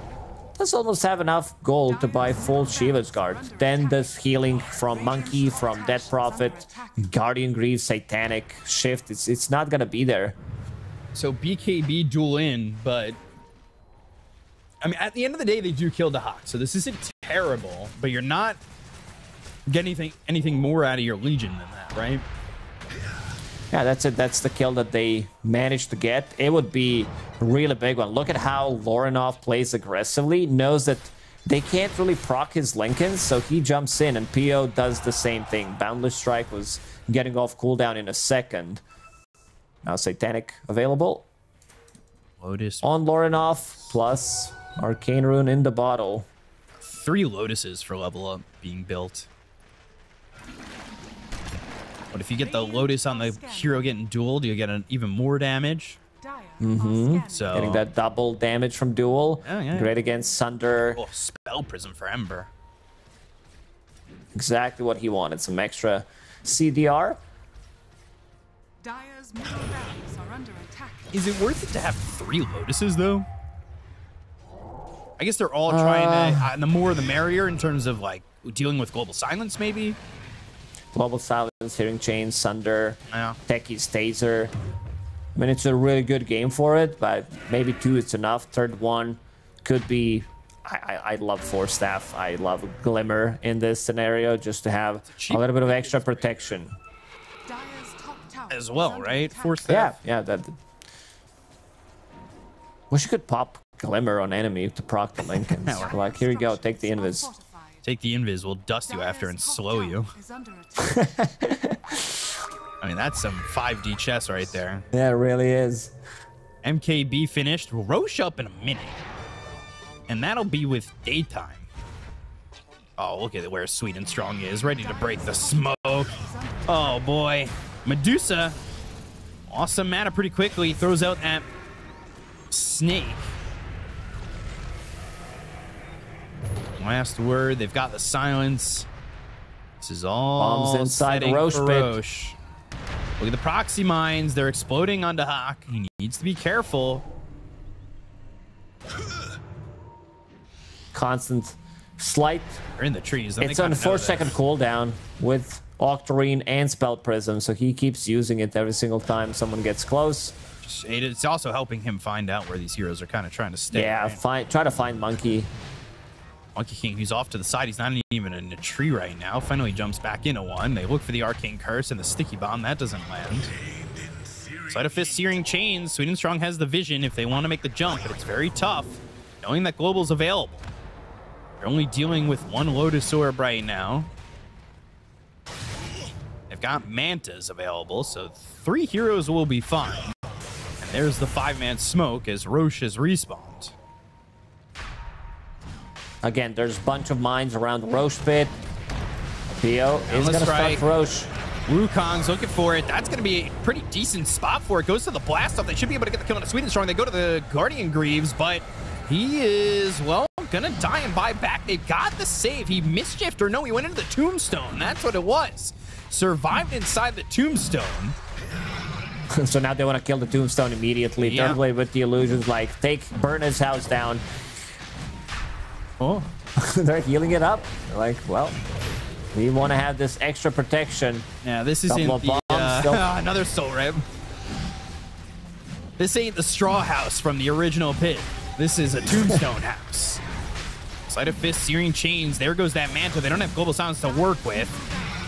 does almost have enough gold to buy full Shiva's Guard. Then this healing from Monkey, from Dead Prophet, Guardian Greaves, Satanic, Shift, it's not gonna be there. So BKB duel in, but I mean, at the end of the day, they do kill the Hawk. So this isn't terrible, but you're not getting anything more out of your Legion than that, right? Yeah, that's it. That's the kill that they managed to get. It would be a really big one. Look at how Lorinov plays aggressively. Knows that they can't really proc his Lincolns, so he jumps in, and PO does the same thing. Boundless Strike was getting off cooldown in a second. Now Satanic available. Lotus. On Lorinov, plus Arcane Rune in the bottle. 3 Lotuses for level up being built. But if you get the Lotus on the hero getting dueled, you get an even more damage. So Getting that double damage from duel. Yeah. Great against Sunder. Oh, Spell Prism for Ember. Exactly what he wanted. Some extra CDR. Dire's middle barracks are under attack. Is it worth it to have 3 Lotuses, though? I guess they're all trying to... and the more the merrier in terms of, like, dealing with Global Silence, maybe? Global Silence, Hearing Chain, Sunder, Yeah. Techie's Taser. I mean, it's a really good game for it, but maybe 2 is enough. Third one could be... I love Force Staff. I love Glimmer in this scenario, just to have a little bit of extra protection. Dire's top tower As well, is under right? attack. Force Staff. Yeah. That. Wish you could pop Glimmer on enemy to proc the Lincolns. Like, here you go, take the invis. Take the Invis, we'll dust you after and slow you. Is under attack. I mean, that's some 5D chess right there. Yeah, it really is. MKB finished. Roche up in a minute. And that'll be with daytime. Oh, look at where Sweet and Strong is. Ready to break the smoke. Oh, boy. Medusa. Awesome mana pretty quickly. Throws out that snake. Last word. They've got the silence. This is all Bombs inside setting Roche for pit. Roche. Look at the proxy mines. They're exploding onto Hawk. He needs to be careful. Constant slight. They're in the trees. Don't It's they on kinda know 4-second this? cooldown with Octarine and Spell Prism, so he keeps using it every single time someone gets close. It's also helping him find out where these heroes are kind of trying to stay. Yeah, right? try to find Monkey. Monkey King, he's off to the side. He's not even in a tree right now. Finally jumps back into one. They look for the Arcane Curse and the Sticky Bomb. That doesn't land. Sleight of Fist, Searing Chains. Sweet and Strong has the vision if they want to make the jump, but it's very tough knowing that Global's available. They're only dealing with 1 Lotus Orb right now. They've got Mantas available, so 3 heroes will be fine. And there's the 5-man smoke as Roche has respawned. Again, there's a bunch of mines around the Roche pit. Theo is going to start Roche. Wukong's looking for it. That's going to be a pretty decent spot for it. Goes to the blast off. They should be able to get the kill on a Sweet and Strong. They go to the Guardian Greaves, but he is, well, going to die and buy back. They've got the save. He mischieved, or no, he went into the Tombstone. That's what it was. Survived inside the Tombstone. So now they want to kill the Tombstone immediately. Yeah. Third blade with the illusions, like, burn his house down. Oh. They're healing it up. They're like, well, we want to have this extra protection. Yeah, this isn't Couple of the, bombs still. another Soul Rib. This ain't the Straw House from the original pit. This is a Tombstone house. Sleight of Fist, Searing Chains. There goes that Manta. They don't have Global Silence to work with.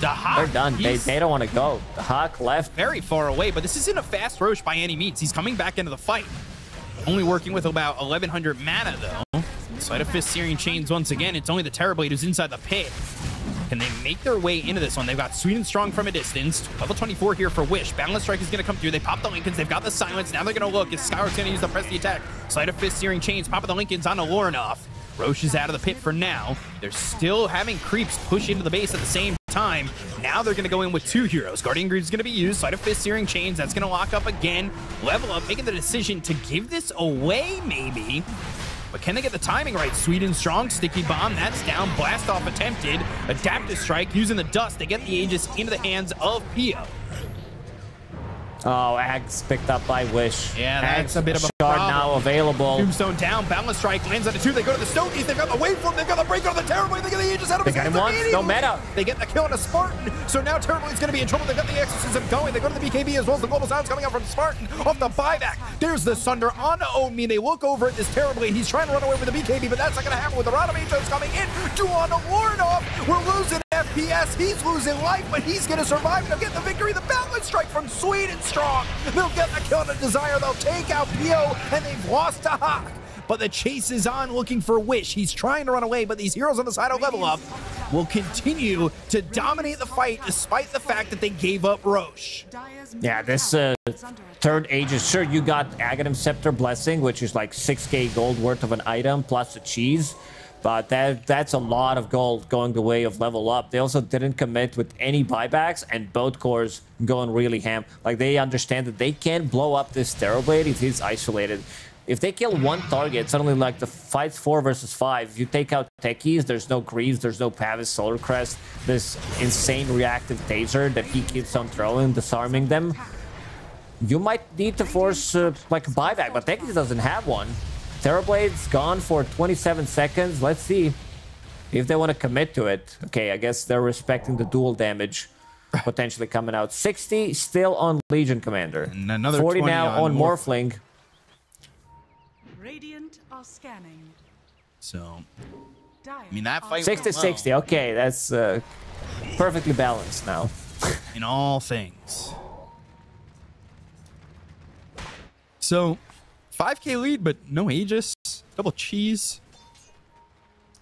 The Hawk. They're done. They don't want to go. The Hawk left. Very far away, but this isn't a fast Roche by any means. He's coming back into the fight. Only working with about 1,100 mana, though. Sleight of Fist, Searing Chains once again. It's only the Terrorblade who's inside the pit. Can they make their way into this one? They've got Sweet and Strong from a distance. Level 24 here for Wish. Boundless Strike is going to come through. They pop the Lincolns. They've got the silence. Now they're going to look. Is Skyrock's going to use the press the attack? Sleight of Fist, Searing Chains. Popping the Lincolns onto Lorinov. Roche is out of the pit for now. They're still having creeps push into the base at the same time. Now they're going to go in with 2 heroes. Guardian Greaves is going to be used. Sleight of Fist, Searing Chains. That's going to lock up again. Level up, making the decision to give this away, maybe. But can they get the timing right? Sweet and Strong, Sticky Bomb, that's down. Blast Off attempted. Adaptive Strike, using the dust to get the Aegis into the hands of Pio. Oh, Axe picked up by Wish. Yeah, that's a bit of a shard problem. now available. Tombstone down, Boundless Strike lands on the 2. They go to the Stokies, they've got the Waveform, they've got the Breaker on the Terrorblade, they got the Aegis out of his They got him hands once, no immediately. meta. They get the kill on a Spartan, so now Terrorblade's going to be in trouble. They've got the Exorcism going, they go to the BKB as well as the Global Sounds coming out from Spartan off the buyback. There's the Sunder on Omi. They look over at this Terrorblade. He's trying to run away with the BKB, but that's not going to happen with the Radamatos coming in. Duan Lordoff, we're losing FPS. He's losing life, but he's going to survive. They'll get the victory. The Boundless Strike from Sweet and Strong. They'll get the kill on the Desire. They'll take out Pio, and they've lost to Hawk. But the chase is on, looking for Wish. He's trying to run away, but these heroes on the side of Level Up will continue to dominate the fight despite the fact that they gave up Roche. Yeah, this third Aegis, sure, you got Aghanim Scepter Blessing, which is like 6k gold worth of an item plus a cheese. But that's a lot of gold going the way of Level Up. They also didn't commit with any buybacks, and both cores going really ham. Like, they understand that they can't blow up this Terrorblade if he's isolated. If they kill one target, suddenly like the fight's 4 versus 5. If you take out Techies, there's no Greaves, there's no Pavis Solar Crest, this insane reactive taser that he keeps on throwing, disarming them. You might need to force like a buyback, but Techies doesn't have one. Terrorblade's gone for 27 seconds. Let's see if they want to commit to it. Okay, I guess they're respecting the dual damage potentially coming out. 60 still on Legion Commander. And another 40 20 now on Morphling. Radiant are scanning. So, Dire I mean, that fight 60-60. Okay, that's perfectly balanced now. in all things. So, 5k lead, but no Aegis. Double cheese.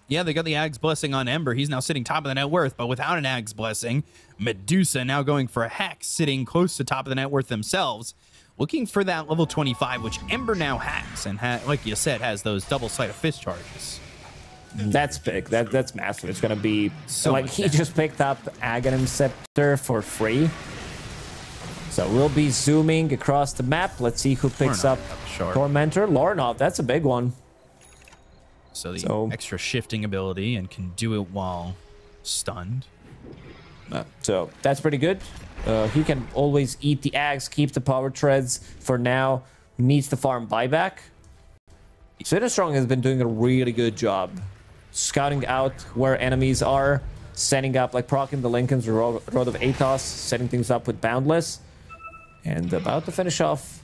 Yeah, they got the Ag's Blessing on Ember. He's now sitting top of the net worth, but without an Ag's Blessing. Medusa now going for a Hex, sitting close to top of the net worth themselves. Looking for that level 25, which Ember now has, and like you said, has those double Sleight of Fist charges. That's big. That's massive. It's gonna be So like he just picked up Aghanim Scepter for free. So we'll be zooming across the map. Let's see who picks up Tormentor. Lornov, that's a big one. So the extra shifting ability and can do it while stunned. So that's pretty good. He can always eat the axe, keep the power treads for now. Needs to farm buyback. Strong has been doing a really good job scouting out where enemies are, setting up, like proccing the Lincoln's Road of Athos, setting things up with Boundless, and about to finish off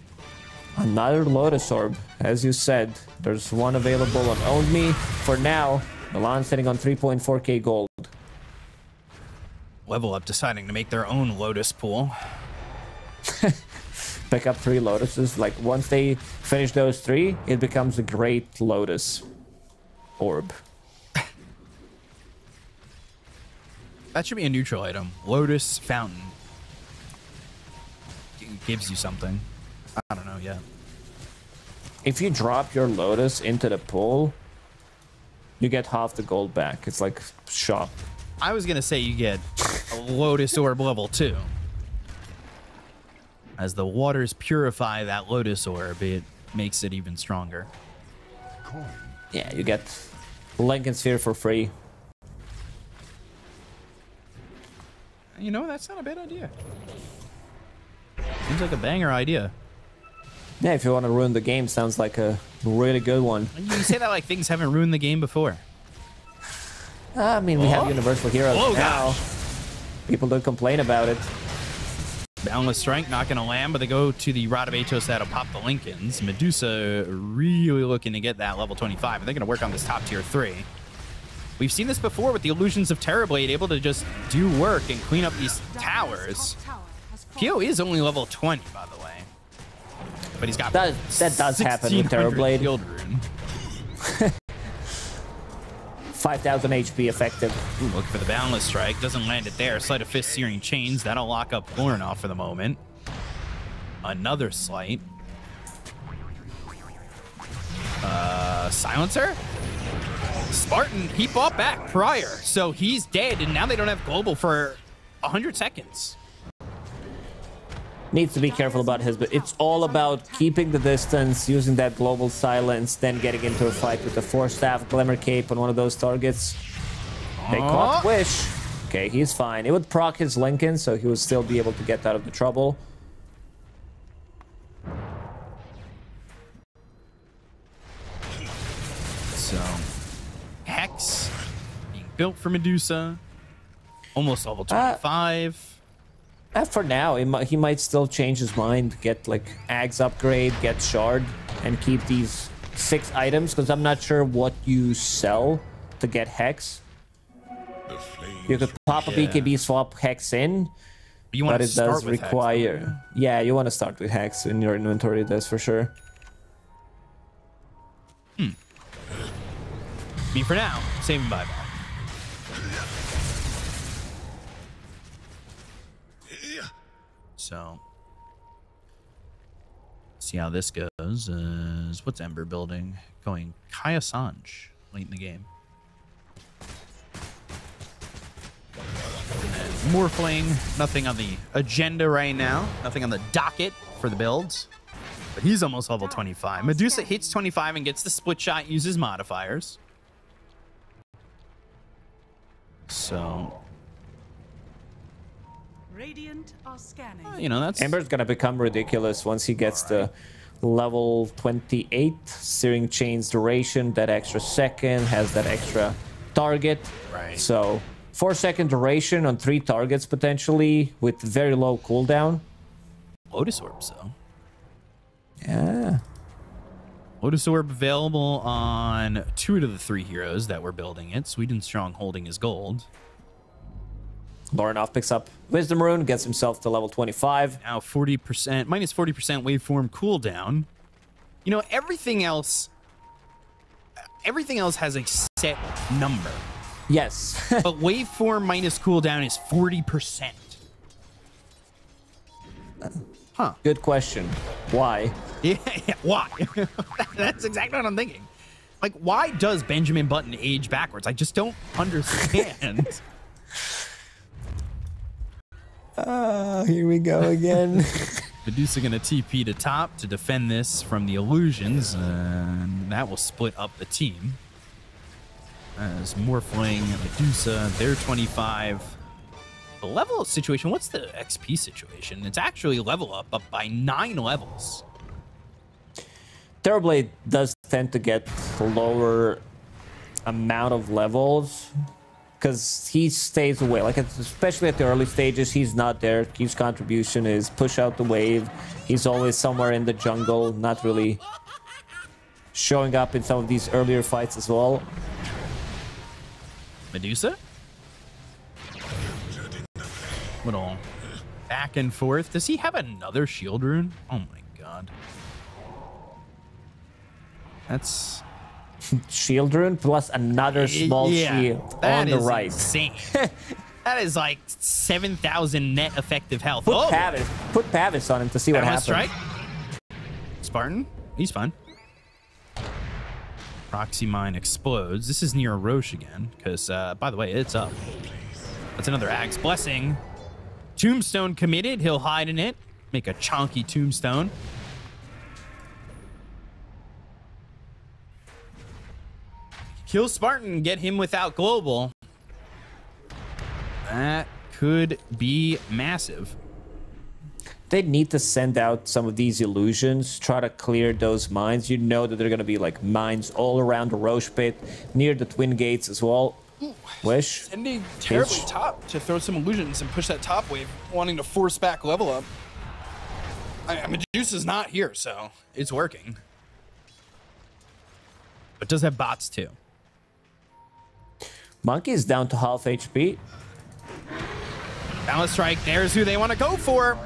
another Lotus Orb. As you said, there's one available on Own Me. For now, Milan sitting on 3.4k gold. Level Up deciding to make their own Lotus pool. Pick up 3 Lotuses. Like, once they finish those 3, it becomes a great Lotus Orb. That should be a neutral item. Lotus Fountain. It gives you something. I don't know yet. If you drop your Lotus into the pool, you get half the gold back. It's like shop. I was gonna say you get a Lotus Orb level 2. As the waters purify that Lotus Orb, it makes it even stronger. Yeah, you get Lincoln Sphere for free. You know, that's not a bad idea. Seems like a banger idea. Yeah, if you want to ruin the game, sounds like a really good one. You say that like things haven't ruined the game before. I mean, we have Universal Heroes now. Gosh. People don't complain about it. Boundless Strike not going to land, but they go to the Rod of Atos that'll pop the Lincolns. Medusa really looking to get that level 25. They're going to work on this top tier 3. We've seen this before with the Illusions of Terrorblade, able to just do work and clean up these towers. Pio is only level 20, by the way. But he's got that does happen with Terrorblade. Field rune. 5,000 HP effective. Ooh, looking for the Boundless Strike. Doesn't land it there. Sleight of Fist, Searing Chains. That'll lock up Lornoff for the moment. Another Slight. Silencer? Spartan, he fought back prior, so he's dead, and now they don't have global for 100 seconds. Needs to be careful about his, but it's all about keeping the distance, using that global silence, then getting into a fight with the Force Staff, Glimmer Cape on one of those targets. They caught Wish. Okay, he's fine. It would proc his Lincoln, so he would still be able to get out of the trouble. So, Hex being built for Medusa. Almost level 25. For now, he might still change his mind, get like Ags upgrade, get Shard, and keep these 6 items, because I'm not sure what you sell to get Hex. You could pop a BKB, swap Hex in, but it does require... Hex, yeah, you want to start with Hex in your inventory, that's for sure. I mean, for now, save and buyback. So, see how this goes. What's Ember building? Going Kaya Sanj late in the game. And Morphling, nothing on the agenda right now. Nothing on the docket for the builds. But he's almost level 25. Medusa hits 25 and gets the split shot, uses modifiers. So... Radiant are scanning. you know, that's... Ember's gonna become ridiculous once he gets the level 28 steering chains duration, that extra second, has that extra target. Right. So 4-second duration on 3 targets potentially with very low cooldown. Lotus Orbs, though. Yeah. Lotus Orb available on 2 out of the 3 heroes that were building it. Sweden Strong holding his gold. Lorinov picks up Wisdom Rune, gets himself to level 25. Now 40%, minus 40% waveform cooldown. You know, everything else has a set number. Yes. But waveform minus cooldown is 40%. Huh. Good question. Why? Yeah, why? That's exactly what I'm thinking. Like, why does Benjamin Button age backwards? I just don't understand. Here we go again. Medusa gonna TP to top to defend this from the illusions, and that will split up the team. As Morphling, Medusa, they're 25. The level situation, what's the XP situation? It's actually level up by 9 levels. Terrorblade does tend to get lower amount of levels because he stays away. Like, especially at the early stages, he's not there. His contribution is push out the wave. He's always somewhere in the jungle, not really showing up in some of these earlier fights as well. Medusa? Little back and forth. Does he have another shield rune? Oh my god. That's shield rune plus another small shield on the right. Insane. That is like 7,000 net effective health. Put Pavis on him to see what happens. Strike. Spartan, he's fine. Proxy Mine explodes. This is near Roche again, because by the way, it's up. That's another Axe Blessing. Tombstone committed. He'll hide in it. Make a chonky tombstone. Kill Spartan, get him without global. That could be massive. They need to send out some of these illusions, try to clear those mines. You know that there are going to be like mines all around the Roche pit, near the Twin Gates as well. Wish. Sending terribly top to throw some illusions and push that top wave, wanting to force back level up. Medusa's not here, so It's working. But does have bots too. Monkey's down to half HP. Balance Strike, there's who they want to go for.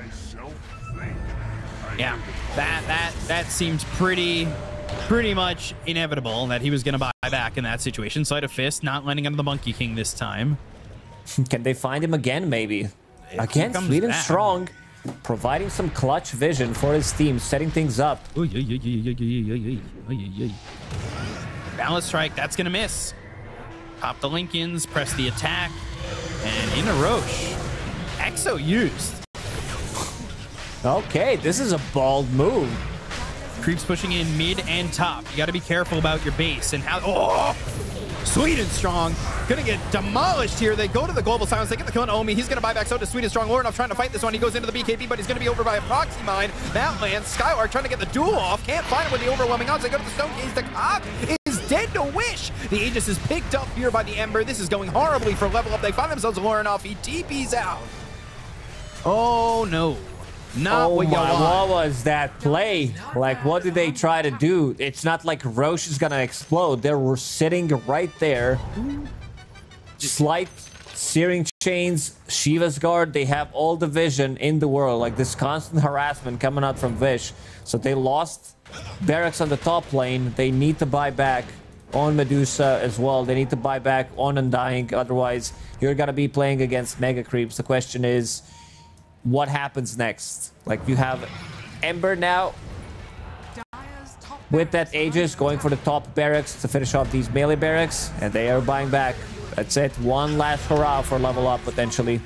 Yeah, that seemed pretty much inevitable that he was going to buy back in that situation. Sleight of Fist, not landing on the Monkey King this time. Can they find him again, maybe? Again, Sweden strong, providing some clutch vision for his team, setting things up. Balance Strike, that's going to miss. Pop the Lincolns, press the attack, and in a Roche. Exo used. Okay, this is a bold move. Creeps pushing in mid and top. You got to be careful about your base and how... Oh! Sweden Strong gonna get demolished here. They go to the global silence. They get the kill on Omi. He's gonna buy back. So does Sweden Strong. Lorinov trying to fight this one. He goes into the BKB, but he's gonna be over by a proxy mine. That lands. Skylark trying to get the duel off. Can't find him with the overwhelming odds. They go to the Stone Gaze. The cock is dead to Wish. The Aegis is picked up here by the Ember. This is going horribly for level up. They find themselves luring off. He TP's out. Oh, no. Not what you want. What was that play? Like, what did they try to do? It's not like Roche is gonna explode. They were sitting right there. Slight searing chains, Shiva's guard. They have all the vision in the world. Like, this constant harassment coming out from Vish. So they lost barracks on the top lane. They need to buy back on Medusa as well. They need to buy back on Undying. Otherwise, you're gonna be playing against mega creeps. The question is, what happens next? Like, you have Ember now with that Aegis going for the top barracks to finish off these melee barracks, and they are buying back. That's it. One last hurrah for level up potentially.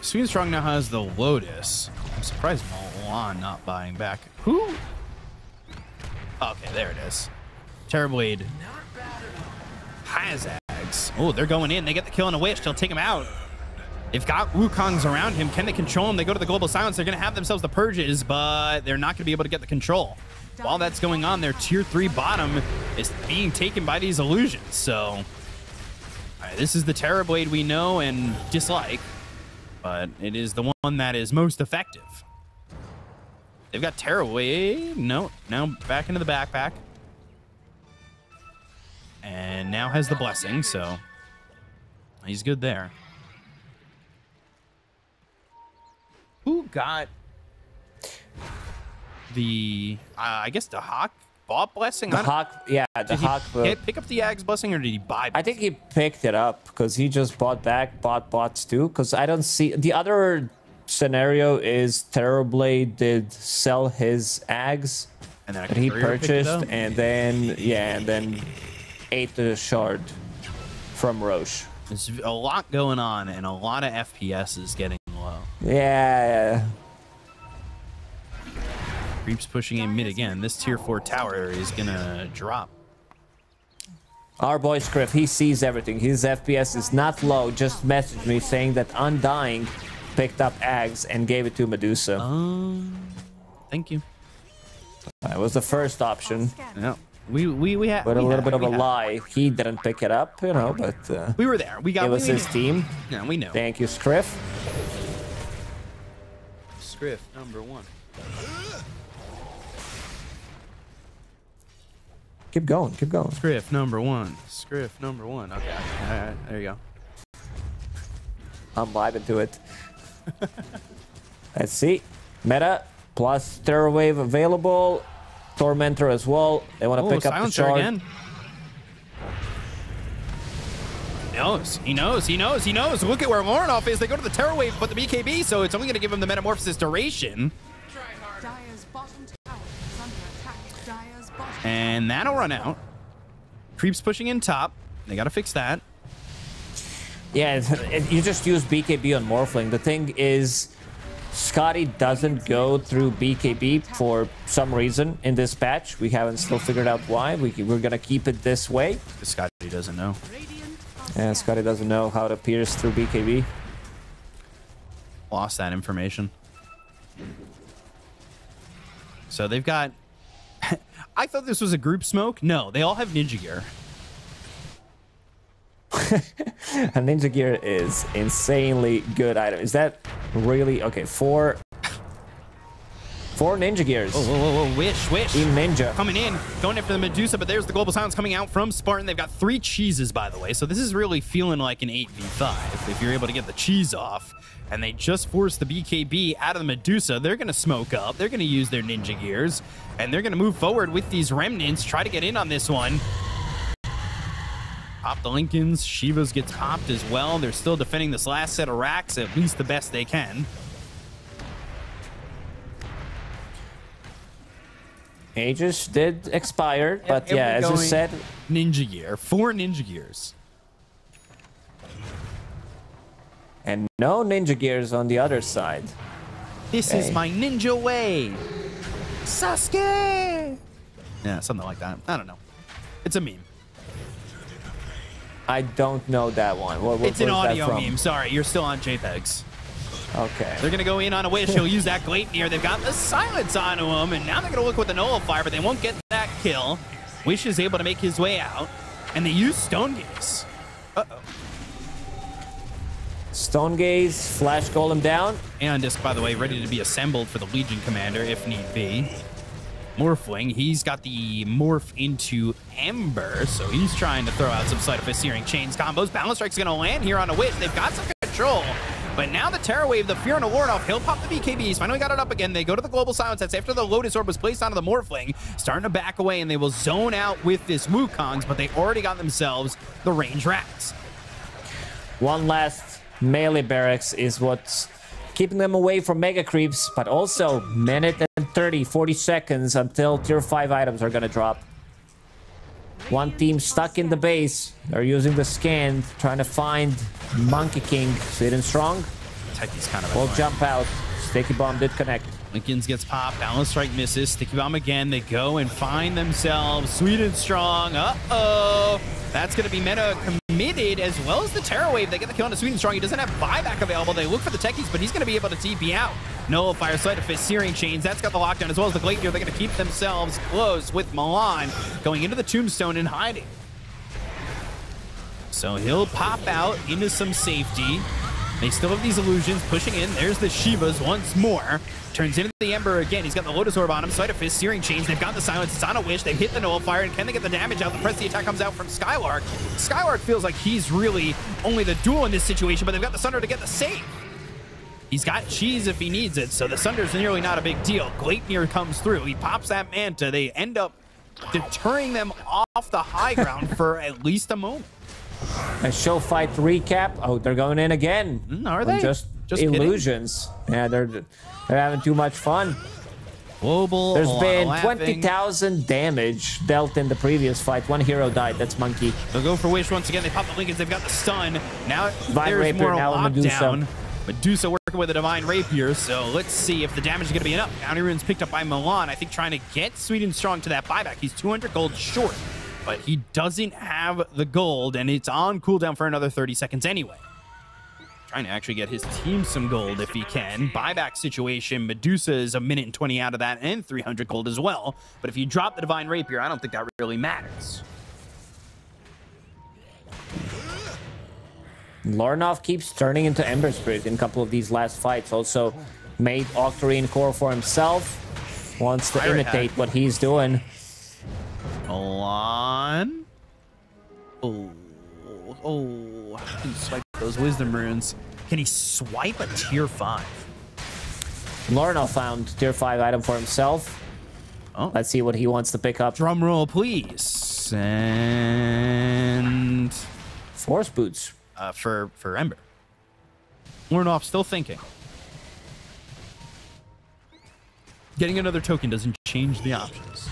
Sweet and Strong now has the Lotus. I'm surprised Milan not buying back. Who? Okay, there it is. Terrorblade has Ags. Oh, they're going in. They get the kill on a Wish. They'll take him out. They've got Wukongs around him. Can they control him? They go to the Global Silence. They're going to have themselves the Purges, but they're not going to be able to get the control. While that's going on, their tier 3 bottom is being taken by these illusions. So, all right, this is the Terrorblade we know and dislike, but it is the one that is most effective. They've got Terrorblade. No, now back into the backpack. And now has the Blessing, so he's good there. Who got the, I guess the Hawk bought Blessing? The Hawk, yeah, the Hawk. Did he pick up the Ags Blessing or did he buy Blessing? I think he picked it up because he just bought bots too. Because I don't see, the other scenario is Terrorblade did sell his Ags and then that he purchased, and then, yeah, and then ate the shard from Roche. There's a lot going on and a lot of FPS is getting low. Yeah. Creeps pushing in mid again. This tier 4 tower area is gonna drop. Our boy Scriff, he sees everything. His FPS is not low. Just messaged me saying that Undying picked up Ags and gave it to Medusa. Thank you. That was the first option. Yeah. We had, but a little bit of a lie. He didn't pick it up, you know, but we were there. It was his team. Yeah, we know. Thank you, Scriff. Scriff number 1. Keep going, keep going. Scriff number 1. Scriff number 1. Okay. All right, there you go. I'm vibing to it. Let's see. Meta plus Terror Wave available. Tormentor as well. They want to pick up the shard. Again. He knows. Look at where Lornoff is. They go to the Terror Wave, but the BKB, so it's only going to give him the Metamorphosis duration. And that'll run out. Creeps pushing in top. They got to fix that. Yeah, you just use BKB on Morphling. The thing is, Scotty doesn't go through BKB for some reason in this patch. We haven't still figured out why. We're going to keep it this way. Scotty doesn't know. Yeah, Scotty doesn't know how to pierce through BKB. Lost that information. So they've got... I thought this was a group smoke. No, they all have Ninja Gear. A Ninja Gear is insanely good item. Is that really... Okay, four Ninja Gears. Whoa. Wish. Team Ninja. Coming in, going after the Medusa, but there's the Global Silence coming out from Spartan. They've got 3 cheeses, by the way. So this is really feeling like an 8v5 if you're able to get the cheese off. And they just forced the BKB out of the Medusa. They're going to smoke up. They're going to use their Ninja Gears. And they're going to move forward with these Remnants. Try to get in on this one. Pop the Lincolns. Shivas gets popped as well. They're still defending this last set of racks at least the best they can. Aegis did expire, but yeah, as you said... Ninja Gear. 4 Ninja Gears. And no Ninja Gears on the other side. This is my ninja way. Sasuke! Yeah, something like that. I don't know. It's a meme. I don't know that one. It's an audio meme. Sorry, you're still on JPEGs. Okay. They're going to go in on a Wish. He'll use that Gleipnir. They've got the silence onto him, and now they're going to look with the Nullifier, but they won't get that kill. Wish is able to make his way out, and they use Stone Gaze. Uh-oh. Stone Gaze, Flash Golem down. Aeon Disc, by the way, ready to be assembled for the Legion Commander if need be. Morphling, he's got the morph into Ember, so he's trying to throw out some Sleight of Fist Searing Chains combos. Balance Strike's going to land here on a Wish. They've got some control, but now the Terror Wave, the Fear and a Lord off, he'll pop the BKB. He's finally got it up again. They go to the Global Silence. That's after the Lotus Orb was placed onto the Morphling, starting to back away, and they will zone out with this Wukongs, but they already got themselves the range racks. One last melee barracks is what's keeping them away from mega creeps, but also minute and 30, 40 seconds until tier 5 items are gonna drop. One team stuck in the base. They're using the scan, trying to find Monkey King. Sweden strong. Techie's kind of will jump out. Sticky Bomb did connect. Lincolns gets popped. Balance Strike misses. Sticky Bomb again. They go and find themselves Sweden strong. Uh-oh. That's going to be meta committed, as well as the Terror Wave. They get the kill on Sweden strong. He doesn't have buyback available. They look for the techies, but he's going to be able to TP out. Nullifier, Sleight of Fist, Searing Chains. That's got the lockdown, as well as the Glade Gear. They're going to keep themselves close with Milan going into the Tombstone and hiding. So he'll pop out into some safety. They still have these illusions pushing in. There's the Shivas once more. Turns into the Ember again. He's got the Lotus Orb on him. Sleight of Fist, Searing Chains. They've got the Silence. It's on a Wish. They've hit the Nullifier. And can they get the damage out? The press the attack comes out from Skylark. Skylark feels like he's really only the duel in this situation, but they've got the Sunder to get the save. He's got cheese if he needs it, so the Sunder's nearly not a big deal. Gleipnir comes through. He pops that Manta. They end up deterring them off the high ground for at least a moment. A show fight recap. Oh, they're going in again. Are they? Just illusions. Kidding? Yeah, they're having too much fun. Global. There's been 20,000 damage dealt in the previous fight. One hero died. That's Monkey. They'll go for Wish once again. They pop the Lincolns. They've got the stun. Now Divine there's Rapier, more now lockdown. Medusa. Medusa working with a Divine Rapier, so let's see if the damage is going to be enough. Bounty Rune's picked up by Milan, I think, trying to get Sweden strong to that buyback. He's 200 gold short, but he doesn't have the gold, and it's on cooldown for another 30 seconds anyway. Trying to actually get his team some gold if he can. Buyback situation, Medusa is a minute and 20 out of that, and 300 gold as well. But if you drop the Divine Rapier, I don't think that really matters. Lornov keeps turning into Ember Spirit in a couple of these last fights. Also made Octarine Core for himself. Wants to imitate what he's doing. Milan. Oh, he can swipe those Wisdom Runes. Can he swipe a tier 5? Lornov found tier 5 item for himself. Oh. Let's see what he wants to pick up. Drum roll, please. And Force Boots. For Ember. Lornov still thinking. Getting another token doesn't change the options.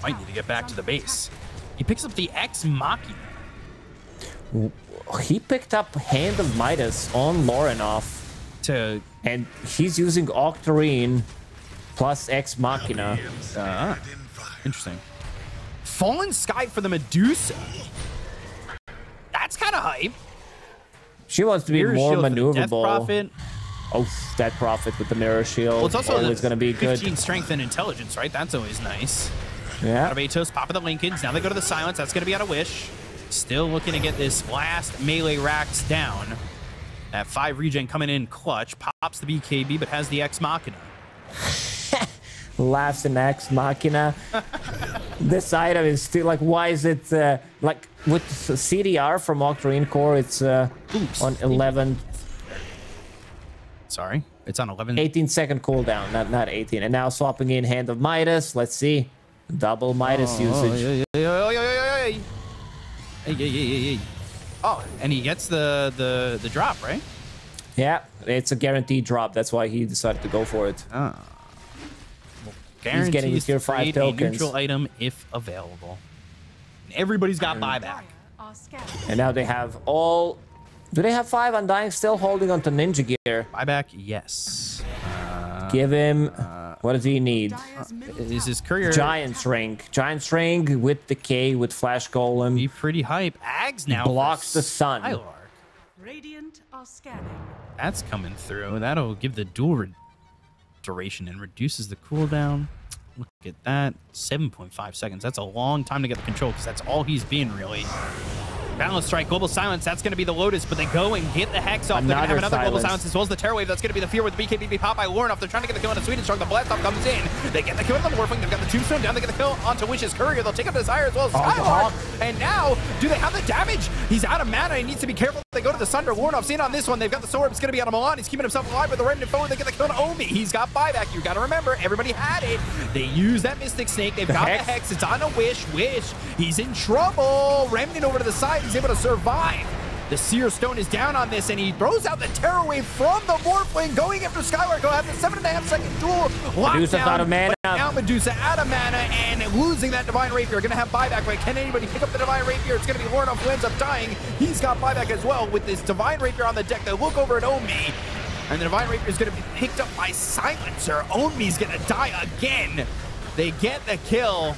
Might need to get back to the base. He picks up the ex-Machina. He picked up Hand of Midas on Lornov. And he's using Octarine plus ex-Machina. Interesting. Fallen Sky for the Medusa. That's kind of hype. She wants to be more maneuverable. Death Prophet. Oh, that Prophet with the Mirror Shield. Well, it's also always going to be 15 good. strength and intelligence, right? That's always nice. Yeah. Out of Atos, pop of the Lincolns. Now they go to the Silence. That's going to be out of Wish. Still looking to get this last melee racks down. That 5 regen coming in clutch. Pops the BKB, but has the Ex Machina. Laughs in Ex Machina. This item is still like, why is it like with CDR from Octarine Core? It's on 11. Sorry, it's on 11. 18-second cooldown, not 18. And now swapping in Hand of Midas. Let's see, double Midas usage. Oh, and he gets the drop, right? Yeah, it's a guaranteed drop. That's why he decided to go for it. He's getting his tier 5 tokens. A neutral item if available. And everybody's got buyback. And now they have all. Do they have 5 Undying still holding onto Ninja Gear? Buyback, yes. Give him. What does he need? Is his courier Giant's Ring? Giant's Ring with Decay with Flash Golem. Be pretty hype. Ags now blocks the sun. Skylark. Radiant are scanning. That's coming through. That'll give the dual duration and reduces the cooldown. Look at that. 7.5 seconds. That's a long time to get the control because that's all he's been, really. Balance strike, global silence, that's going to be the Lotus, but they go and get the Hex off. They're going to have another global silence as well as the Terror Wave. That's going to be the Fear with the BKB pop by Lornoff. They're trying to get the kill on a Sweden Strong. The Blast Off comes in. They get the kill on the Morphling. They've got the Tombstone down. They get the kill onto Wish's Courier. They'll take up Desire as well as Skylark. And now, do they have the damage? He's out of mana. He needs to be careful. They go to the Sunder. Lornoff's in on this one. They've got the Sword. It's going to be on Milan. He's keeping himself alive with the Remnant forward. They get the kill on Omi. He's got buyback. You got to remember, everybody had it. They use that Mystic Snake. They've got the Hex. It's on a Wish. Wish. He's in trouble. Remnant over to the side. He's able to survive. The Seer Stone is down on this, and he throws out the Terror Wave from the Morphling, going after Skylark, who has a 7.5 second duel. Medusa's out of mana. Now Medusa out of mana and losing that Divine Rapier. Going to have buyback, but can anybody pick up the Divine Rapier? It's going to be Lornoff who ends up dying. He's got buyback as well with this Divine Rapier on the deck. They look over at Omi, and the Divine Rapier is going to be picked up by Silencer. Omi's going to die again. They get the kill,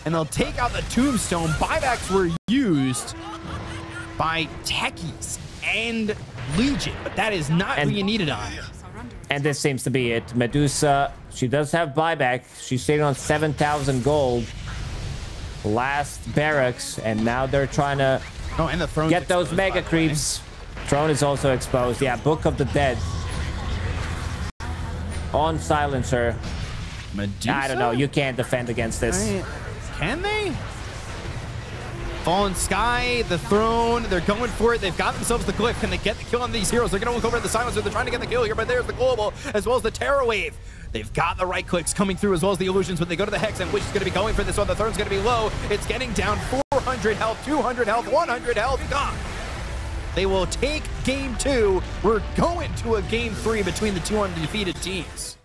and they'll take out the Tombstone. Buybacks were used by Techies and Legion, but that is not who you needed on. And this seems to be it. Medusa, she does have buyback. She's sitting on 7,000 gold. Last barracks, and now they're trying to and the throne's get those mega creeps. Throne is also exposed. Yeah, Book of the Dead. On Silencer. Medusa? I don't know. You can't defend against this. Can they? Fallen Sky, the Throne, they're going for it. They've got themselves the Glyph. Can they get the kill on these heroes? They're going to look over at the Silencer. They're trying to get the kill here, but there's the Global, as well as the Terror Wave. They've got the right clicks coming through, as well as the Illusions, but they go to the Hex, and Wish is going to be going for this one. The Throne's going to be low. It's getting down 400 health, 200 health, 100 health. Gone. They will take game 2. We're going to a game 3 between the two undefeated teams.